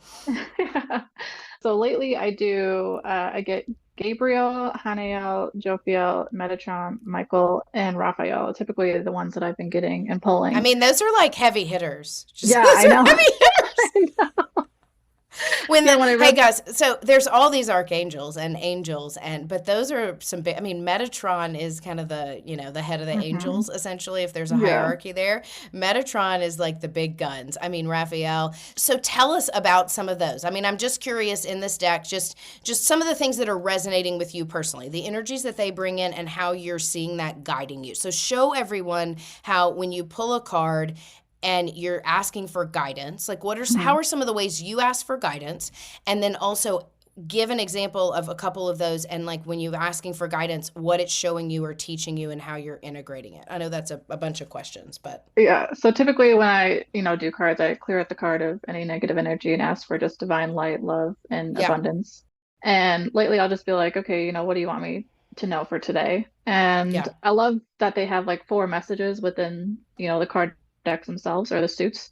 Yeah. So lately I get Gabriel, Haniel, Jophiel, Metatron, Michael, and Raphael. Typically the ones that I've been getting and pulling. I mean, those are like heavy hitters. I know. Heavy hitters. I know. Hey guys, so there's all these archangels and angels, but those are some big, Metatron is kind of the, the head of the angels, essentially, if there's a hierarchy there. Metatron is like the big guns. Raphael. So tell us about some of those. I'm just curious in this deck, just some of the things that are resonating with you personally, the energies that they bring in and how you're seeing that guiding you. So show everyone how when you pull a card and you're asking for guidance, like how are some of the ways you ask for guidance? And then also, give an example of a couple of those, and like when you're asking for guidance, what it's showing you or teaching you and how you're integrating it. I know that's a bunch of questions, but Yeah. So typically when I, do cards, I clear out the card of any negative energy and ask for just divine light, love, and yeah, abundance. And lately I'll just be like, okay, what do you want me to know for today? And yeah, I love that they have like 4 messages within, the card decks themselves or the suits.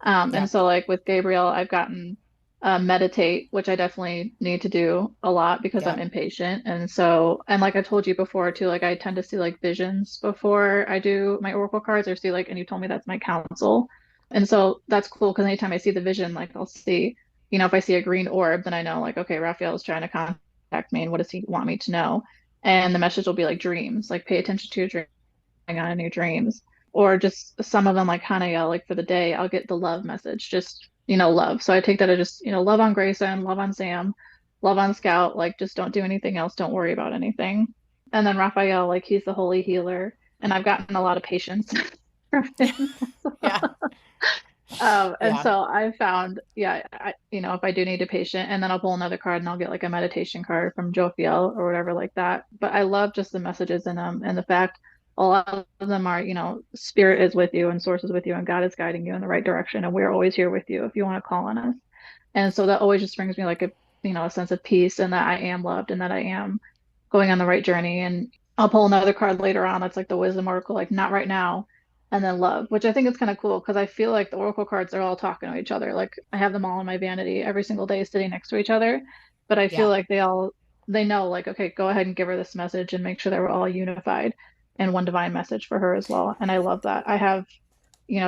yeah, And so like with Gabriel, I've gotten meditate, which I definitely need to do a lot because yeah, I'm impatient. And so, and like I told you before too, like I tend to see like visions before I do my oracle cards or see like, and you told me that's my counsel. And so that's cool because anytime I see the vision, like I'll see, if I see a green orb, then I know like, okay, Raphael is trying to contact me and what does he want me to know? And the message will be like dreams, like pay attention to your dreams on in your dreams. Or just some of them like Hanaya, like for the day, I'll get the love message, just, love. So I take that as just, love on Grayson, love on Sam, love on Scout, like just don't do anything else, don't worry about anything. And then Raphael, like he's the holy healer. And I've gotten a lot of patience from him. yeah, And yeah, so I found, if I do need a patient, and then I'll pull another card and I'll get like a meditation card from Jophiel or whatever like that. But I love just the messages in them and the fact a lot of them are, spirit is with you and source is with you and God is guiding you in the right direction. And we're always here with you if you want to call on us. And so that always just brings me like a sense of peace and that I am loved and that I am going on the right journey. And I'll pull another card later on that's like the wisdom oracle, like not right now, and then love, which I think is kind of cool because I feel like the oracle cards are all talking to each other. Like I have them all in my vanity every single day sitting next to each other, but I feel yeah. like they know like, okay, go ahead and give her this message and make sure that we're all unified in one divine message for her as well. And I love that. I have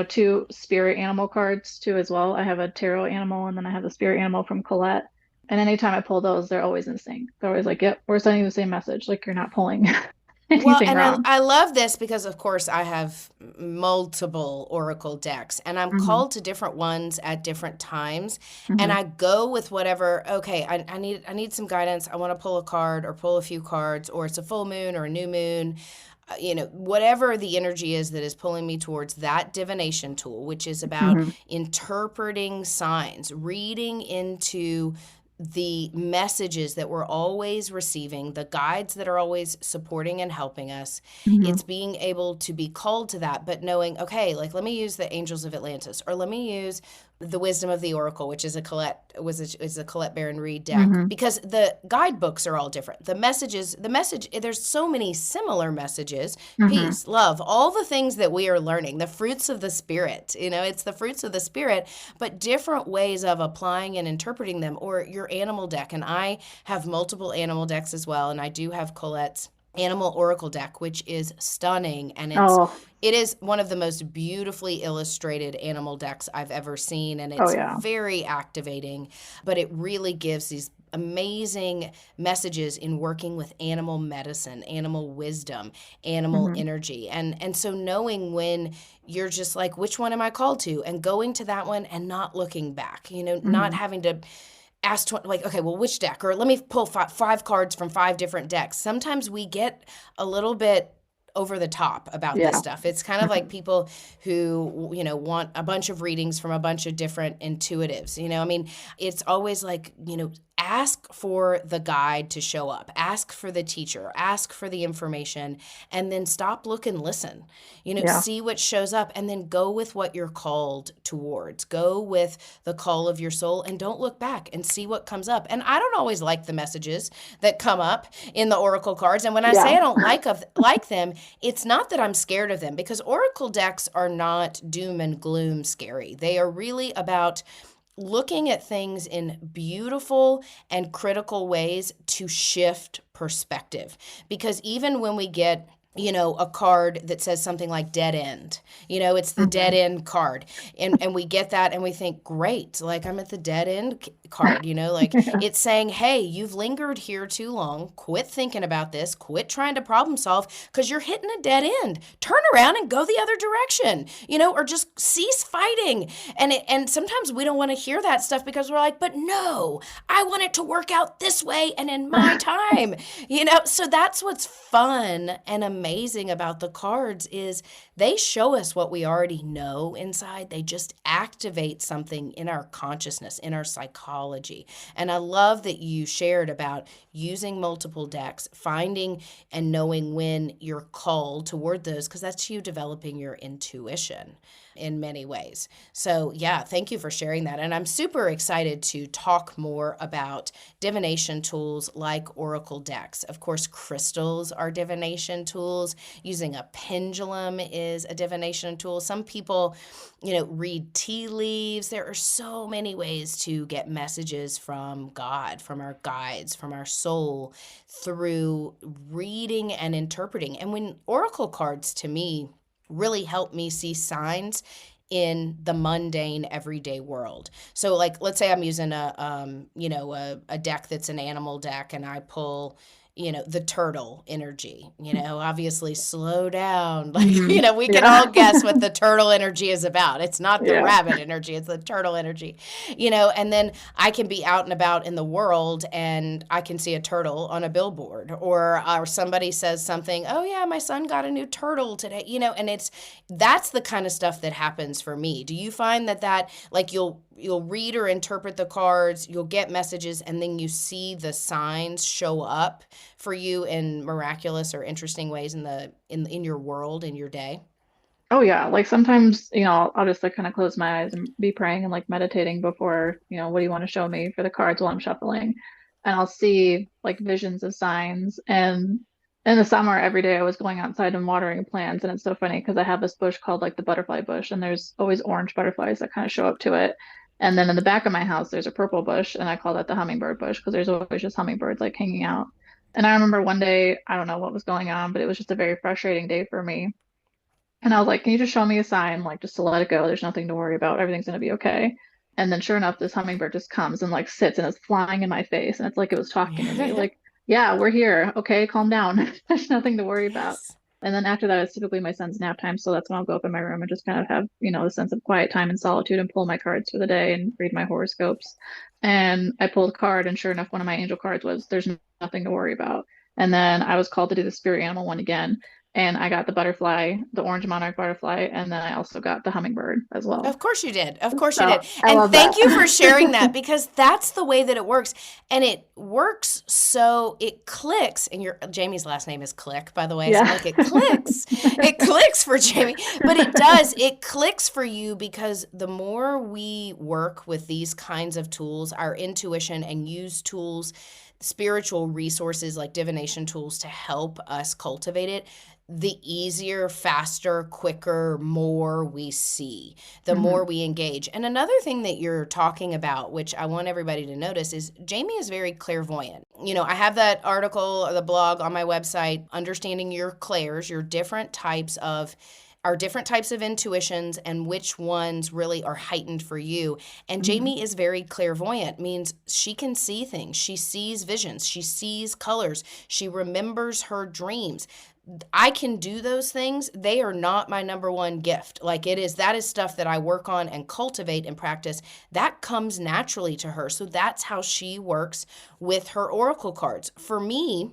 2 spirit animal cards too as well. I have a tarot animal and then I have the spirit animal from Colette. And anytime I pull those, they're always in sync. They're always like, yep, we're sending the same message. Like you're not pulling Well, anything and wrong. I love this because, of course, I have multiple oracle decks and I'm Hmm. called to different ones at different times. And Hmm. I go with whatever, okay, I need some guidance. I want to pull a card or pull a few cards, or it's a full moon or a new moon. Whatever the energy is that is pulling me towards that divination tool, which is about Hmm. interpreting signs, reading into the messages that we're always receiving, the guides that are always supporting and helping us. Hmm. It's being able to be called to that, but knowing, okay, like let me use the Angels of Atlantis, or let me use the Wisdom of the Oracle, which is a Colette Baron Reed deck, Hmm. because the guidebooks are all different. The message, there's so many similar messages: Hmm. peace, love, all the things that we are learning, the fruits of the spirit. It's the fruits of the spirit, but different ways of applying and interpreting them. Or your animal deck, and I have multiple animal decks as well, and I do have Colette's Animal Oracle deck, which is stunning, and Oh, it is one of the most beautifully illustrated animal decks I've ever seen, and oh it's yeah. very activating, but it really gives these amazing messages in working with animal medicine, animal wisdom, animal Hmm. energy. And so knowing when you're just like, which one am I called to? And going to that one and not looking back, not Hmm. having to ask like, okay, well, which deck? Or let me pull five cards from 5 different decks. Sometimes we get a little bit over the top about this Yeah. stuff. It's kind of like people who, want a bunch of readings from a bunch of different intuitives. I mean, it's always like, ask for the guide to show up, ask for the teacher, ask for the information, and then stop, look, and listen. Yeah. See what shows up, and then go with what you're called towards. Go with the call of your soul, and don't look back, and see what comes up. And I don't always like the messages that come up in the oracle cards. And when I say Yeah. I don't like them, it's not that I'm scared of them, because oracle decks are not doom and gloom scary. They are really about looking at things in beautiful and critical ways to shift perspective. Because even when we get a card that says something like dead end, it's the dead Hmm. end card. And we get that and we think, great, like I'm at the dead end card, like Yeah. it's saying, hey, you've lingered here too long. Quit thinking about this. Quit trying to problem solve, because you're hitting a dead end. Turn around and go the other direction, or just cease fighting. And sometimes we don't want to hear that stuff because we're like, but no, I want it to work out this way and in my time, so that's what's fun and amazing amazing about the cards is they show us what we already know inside. They just activate something in our consciousness, in our psychology. And I love that you shared about using multiple decks, finding and knowing when you're called toward those, because that's you developing your intuition in many ways. So yeah, thank you for sharing that. And I'm super excited to talk more about divination tools like oracle decks. Of course, crystals are divination tools. Using a pendulum is a divination tool. Some people, read tea leaves. There are so many ways to get messages from God, from our guides, from our soul through reading and interpreting. And when oracle cards, to me, really help me see signs in the mundane everyday world. So like, let's say I'm using a deck that's an animal deck, and I pull, the turtle energy, obviously slow down. Like, we can all guess what the turtle energy is about. It's not the rabbit energy, it's the turtle energy, and then I can be out and about in the world and I can see a turtle on a billboard, or somebody says something, oh yeah, my son got a new turtle today, and that's the kind of stuff that happens for me. Do you find that like you'll read or interpret the cards, you'll get messages, and then you see the signs show up for you in miraculous or interesting ways in your world, in your day? Oh yeah, like sometimes, I'll just like kind of close my eyes and be praying and like meditating before, what do you want to show me for the cards while I'm shuffling? And I'll see like visions of signs. And in the summer, every day I was going outside and watering plants. And it's so funny because I have this bush called like the butterfly bush, and there's always orange butterflies that kind of show up to it. And then in the back of my house, there's a purple bush, and I call that the hummingbird bush because there's always just hummingbirds like hanging out. And I remember one day, I don't know what was going on, but it was just a very frustrating day for me. And I was like, can you just show me a sign, like just to let it go? There's nothing to worry about. Everything's going to be okay. And then sure enough, this hummingbird just comes and like sits and is flying in my face. And it's like it was talking to me like, yeah, we're here. Okay, calm down. There's nothing to worry about. And then after that, it's typically my son's nap time. So that's when I'll go up in my room and just kind of have, a sense of quiet time and solitude and pull my cards for the day and read my horoscopes. And I pulled a card, and sure enough, one of my angel cards was, there's nothing to worry about. And then I was called to do the spirit animal one again. And I got the butterfly, the orange monarch butterfly, and then I also got the hummingbird as well. Of course you did. Of course you did. And thank you for sharing that, because that's the way that it works. And it works so it clicks. And Jamie's last name is Klick, by the way. Yeah. So like it clicks. It clicks for Jamie. But it does. It clicks for you because the more we work with these kinds of tools, our intuition, and use tools, spiritual resources like divination tools to help us cultivate it, the easier, faster, quicker, more we see, the more we engage. And another thing that you're talking about, which I want everybody to notice, is Jamie is very clairvoyant. I have that article or the blog on my website, Understanding Your Clairs, your different types of intuitions and which ones really are heightened for you. And Jamie is very clairvoyant, means she can see things. She sees visions. She sees colors. She remembers her dreams. I can do those things. They are not my number one gift. That is stuff that I work on and cultivate and practice. That comes naturally to her. So that's how she works with her oracle cards. For me,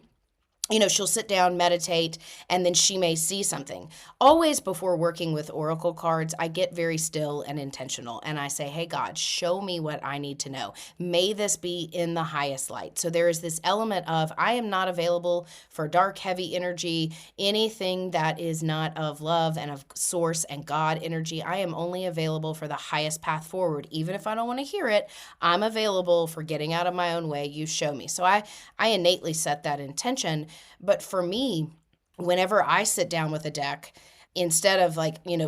she'll sit down, meditate, and then she may see something. Always before working with oracle cards, I get very still and intentional. And I say, hey, God, show me what I need to know. May this be in the highest light. So there is this element of I am not available for dark, heavy energy, anything that is not of love and of source and God energy. I am only available for the highest path forward. Even if I don't want to hear it, I'm available for getting out of my own way. You show me. So I innately set that intention. But for me, whenever I sit down with a deck, instead of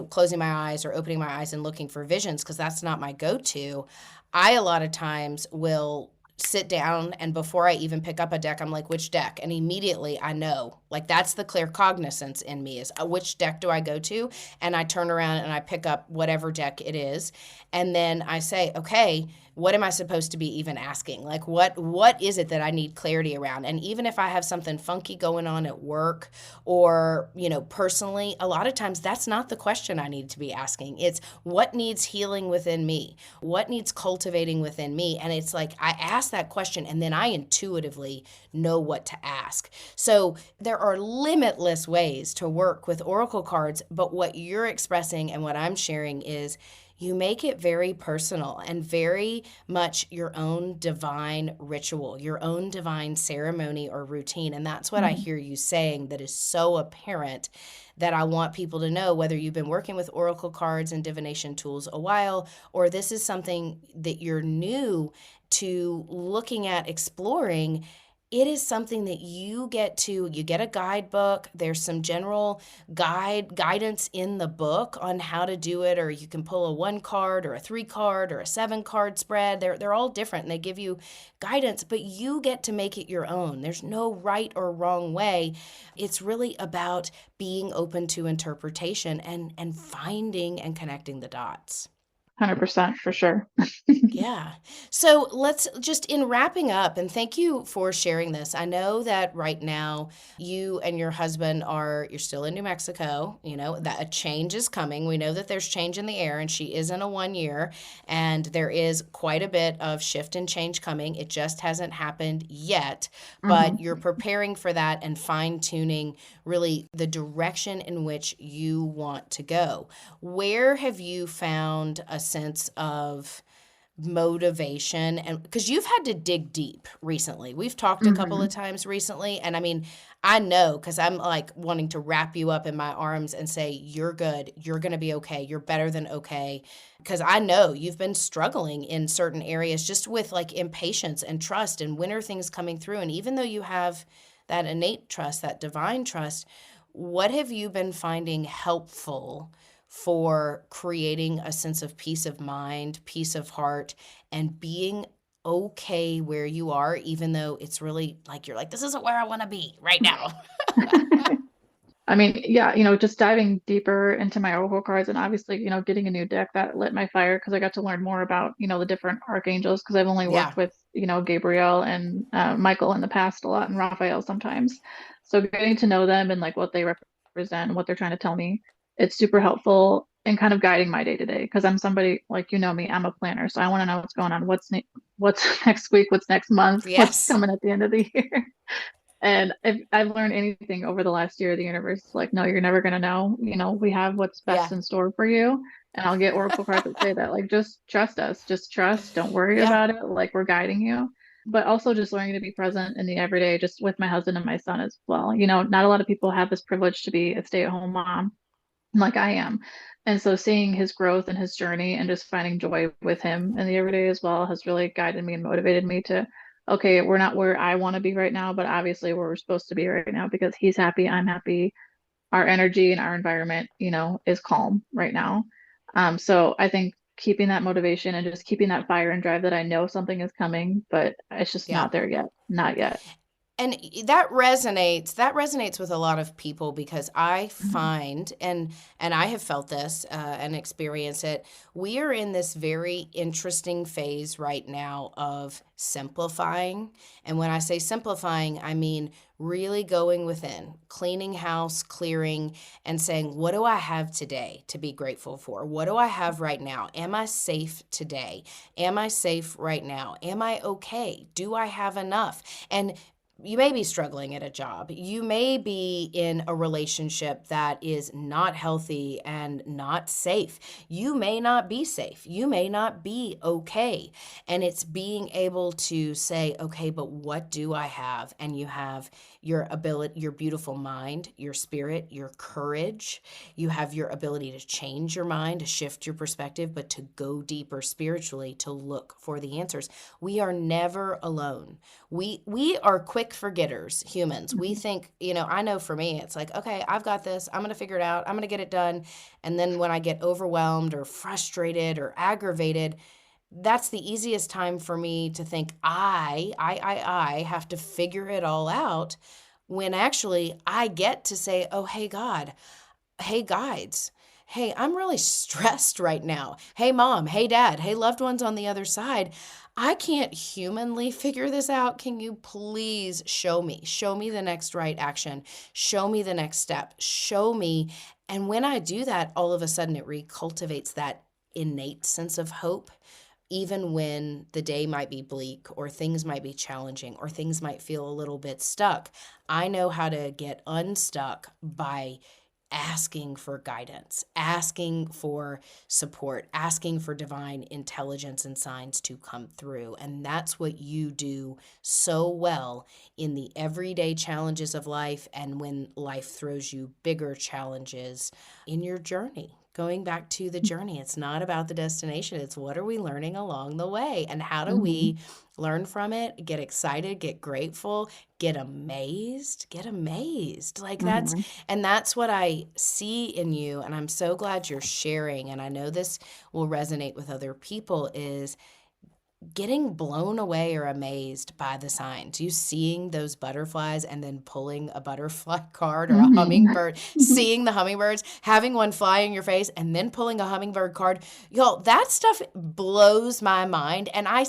closing my eyes or opening my eyes and looking for visions, because that's not my go-to, I a lot of times will sit down, and before I even pick up a deck, I'm like, which deck? And immediately I know, that's the claircognizance in me, is which deck do I go to? And I turn around and I pick up whatever deck it is. And then I say, okay, what am I supposed to be even asking? Like, what is it that I need clarity around? And even if I have something funky going on at work or, personally, a lot of times that's not the question I need to be asking. It's what needs healing within me? What needs cultivating within me? And it's like I ask that question and then I intuitively know what to ask. So there are limitless ways to work with oracle cards, but what you're expressing and what I'm sharing is you make it very personal and very much your own divine ritual, your own divine ceremony or routine. And that's what I hear you saying that is so apparent that I want people to know, whether you've been working with oracle cards and divination tools a while, or this is something that you're new to looking at exploring. It is something that you get a guidebook. There's some general guidance in the book on how to do it, or you can pull a 1 card or a 3 card or a 7 card spread. They're all different and they give you guidance, but you get to make it your own. There's no right or wrong way. It's really about being open to interpretation and finding and connecting the dots. 100% for sure. Yeah. So let's just in wrapping up, and thank you for sharing this. I know that right now you and your husband you're still in New Mexico, that a change is coming. We know that there's change in the air and she is in a 1 year and there is quite a bit of shift and change coming. It just hasn't happened yet, but you're preparing for that and fine tuning really the direction in which you want to go. Where have you found a sense of motivation? And because you've had to dig deep recently, we've talked a couple of times recently, and I mean, I know because I'm like wanting to wrap you up in my arms and say, you're good, you're going to be okay, you're better than okay, because I know you've been struggling in certain areas just with like impatience and trust, and when are things coming through? And even though you have that innate trust, that divine trust, what have you been finding helpful for creating a sense of peace of mind, peace of heart, and being okay where you are, even though it's really like you're like, this isn't where I want to be right now? I mean, yeah, just diving deeper into my oracle cards and obviously, getting a new deck that lit my fire because I got to learn more about, the different archangels because I've only worked with, Gabriel and Michael in the past a lot and Raphael sometimes. So getting to know them and like what they represent, what they're trying to tell me, it's super helpful in kind of guiding my day to day because I'm somebody like, me, I'm a planner. So I want to know what's going on, what's next week, what's next month, what's coming at the end of the year. And if I've learned anything over the last year, the universe is like, no, you're never going to know. We have what's best in store for you. And I'll get oracle cards that say that, like, just trust us, just trust, don't worry about it. Like, we're guiding you. But also just learning to be present in the everyday, just with my husband and my son as well. Not a lot of people have this privilege to be a stay-at-home mom like I am. And so seeing his growth and his journey and just finding joy with him in the everyday as well has really guided me and motivated me to, okay, we're not where I want to be right now, but obviously where we're supposed to be right now because he's happy, I'm happy. Our energy and our environment, is calm right now. So I think keeping that motivation and just keeping that fire and drive that I know something is coming, but it's just not there yet. Not yet. And that resonates with a lot of people because I find, and I have felt this and experienced it, we are in this very interesting phase right now of simplifying. And when I say simplifying, I mean really going within, cleaning house, clearing, and saying, what do I have today to be grateful for? What do I have right now? Am I safe today? Am I safe right now? Am I okay? Do I have enough? And you may be struggling at a job. You may be in a relationship that is not healthy and not safe. You may not be safe. You may not be okay. And it's being able to say, okay, but what do I have? And you have your ability, your beautiful mind, your spirit, your courage. You have your ability to change your mind, to shift your perspective, but to go deeper spiritually, to look for the answers. We are never alone. We are quick forgetters, humans. We think, I know for me, it's like, okay, I've got this. I'm going to figure it out. I'm going to get it done. And then when I get overwhelmed or frustrated or aggravated, that's the easiest time for me to think I have to figure it all out, when actually I get to say, oh, hey, God, hey, guides, hey, I'm really stressed right now. Hey, mom, hey, dad, hey, loved ones on the other side. I can't humanly figure this out. Can you please show me? Show me the next right action. Show me the next step. Show me. And when I do that, all of a sudden it recultivates that innate sense of hope, even when the day might be bleak or things might be challenging or things might feel a little bit stuck. I know how to get unstuck by asking for guidance, asking for support, asking for divine intelligence and signs to come through. And that's what you do so well in the everyday challenges of life and when life throws you bigger challenges in your journey. Going back to the journey, it's not about the destination. It's what are we learning along the way and how do we learn from it, get excited, get grateful, get amazed. Like that's what I see in you. And I'm so glad you're sharing. And I know this will resonate with other people is getting blown away or amazed by the signs. You seeing those butterflies and then pulling a butterfly card or a hummingbird, seeing the hummingbirds, having one fly in your face and then pulling a hummingbird card. Y'all, that stuff blows my mind. And I've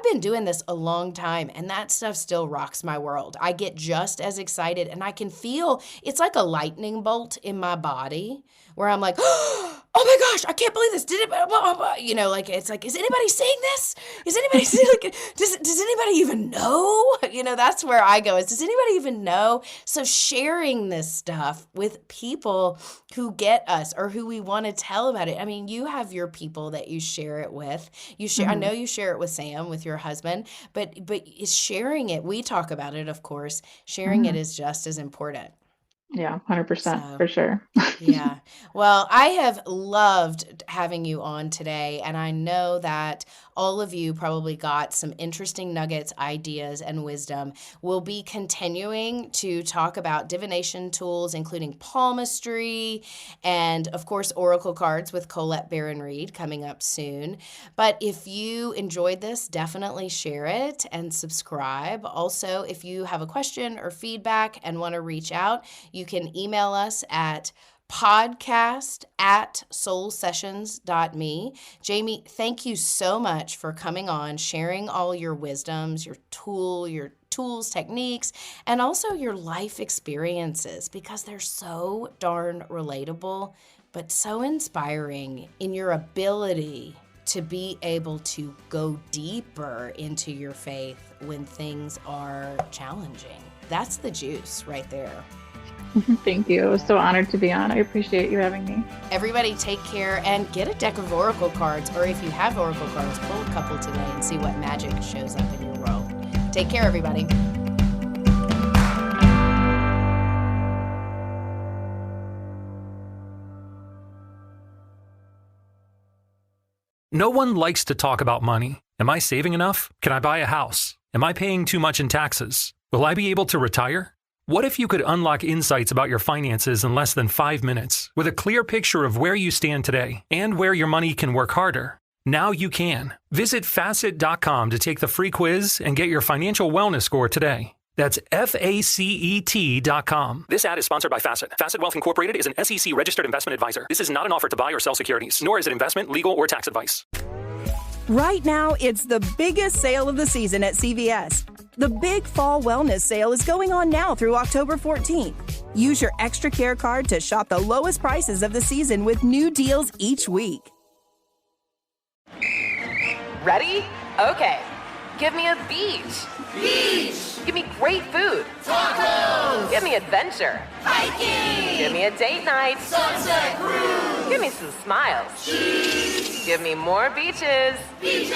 been doing this a long time and that stuff still rocks my world. I get just as excited and I can feel, it's like a lightning bolt in my body where I'm like, oh my gosh, I can't believe this. Did it, it's like, is anybody seeing this? Is anybody seeing, does anybody even know? That's where I go is, does anybody even know? So sharing this stuff with people who get us or who we want to tell about it. I mean, you have your people that you share it with. I know you share it with Sam, with your husband, but is sharing it, we talk about it, of course, sharing it is just as important. Yeah, 100% for sure. Yeah. Well, I have loved having you on today, and I know that all of you probably got some interesting nuggets, ideas, and wisdom. We'll be continuing to talk about divination tools, including palmistry, and of course, oracle cards with Colette Barron-Reed coming up soon. But if you enjoyed this, definitely share it and subscribe. Also, if you have a question or feedback and want to reach out, you can email us at podcast@soulsessions.me. Jamie, thank you so much for coming on, sharing all your wisdoms, your tools, techniques, and also your life experiences, because they're so darn relatable, but so inspiring in your ability to be able to go deeper into your faith when things are challenging. That's the juice right there. Thank you. I was so honored to be on. I appreciate you having me. Everybody take care and get a deck of oracle cards, or if you have oracle cards, pull a couple today and see what magic shows up in your world. Take care, everybody. No one likes to talk about money. Am I saving enough? Can I buy a house? Am I paying too much in taxes? Will I be able to retire? What if you could unlock insights about your finances in less than 5 minutes with a clear picture of where you stand today and where your money can work harder? Now you can. Visit facet.com to take the free quiz and get your financial wellness score today. That's FACET.com. This ad is sponsored by Facet. Facet Wealth Incorporated is an SEC registered investment advisor. This is not an offer to buy or sell securities, nor is it investment, legal, or tax advice. Right now, it's the biggest sale of the season at CVS. The Big Fall Wellness Sale is going on now through October 14th. Use your Extra Care card to shop the lowest prices of the season with new deals each week. Ready? Okay. Give me a beach. Beach. Give me great food. Tacos. Give me adventure. Hiking. Give me a date night. Sunset cruise. Give me some smiles. Cheese. Give me more beaches. Beaches.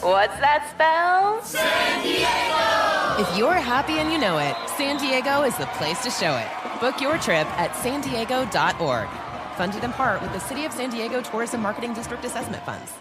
What's that spell? San Diego. If you're happy and you know it, San Diego is the place to show it. Book your trip at sandiego.org. Funded in part with the City of San Diego Tourism Marketing District Assessment Funds.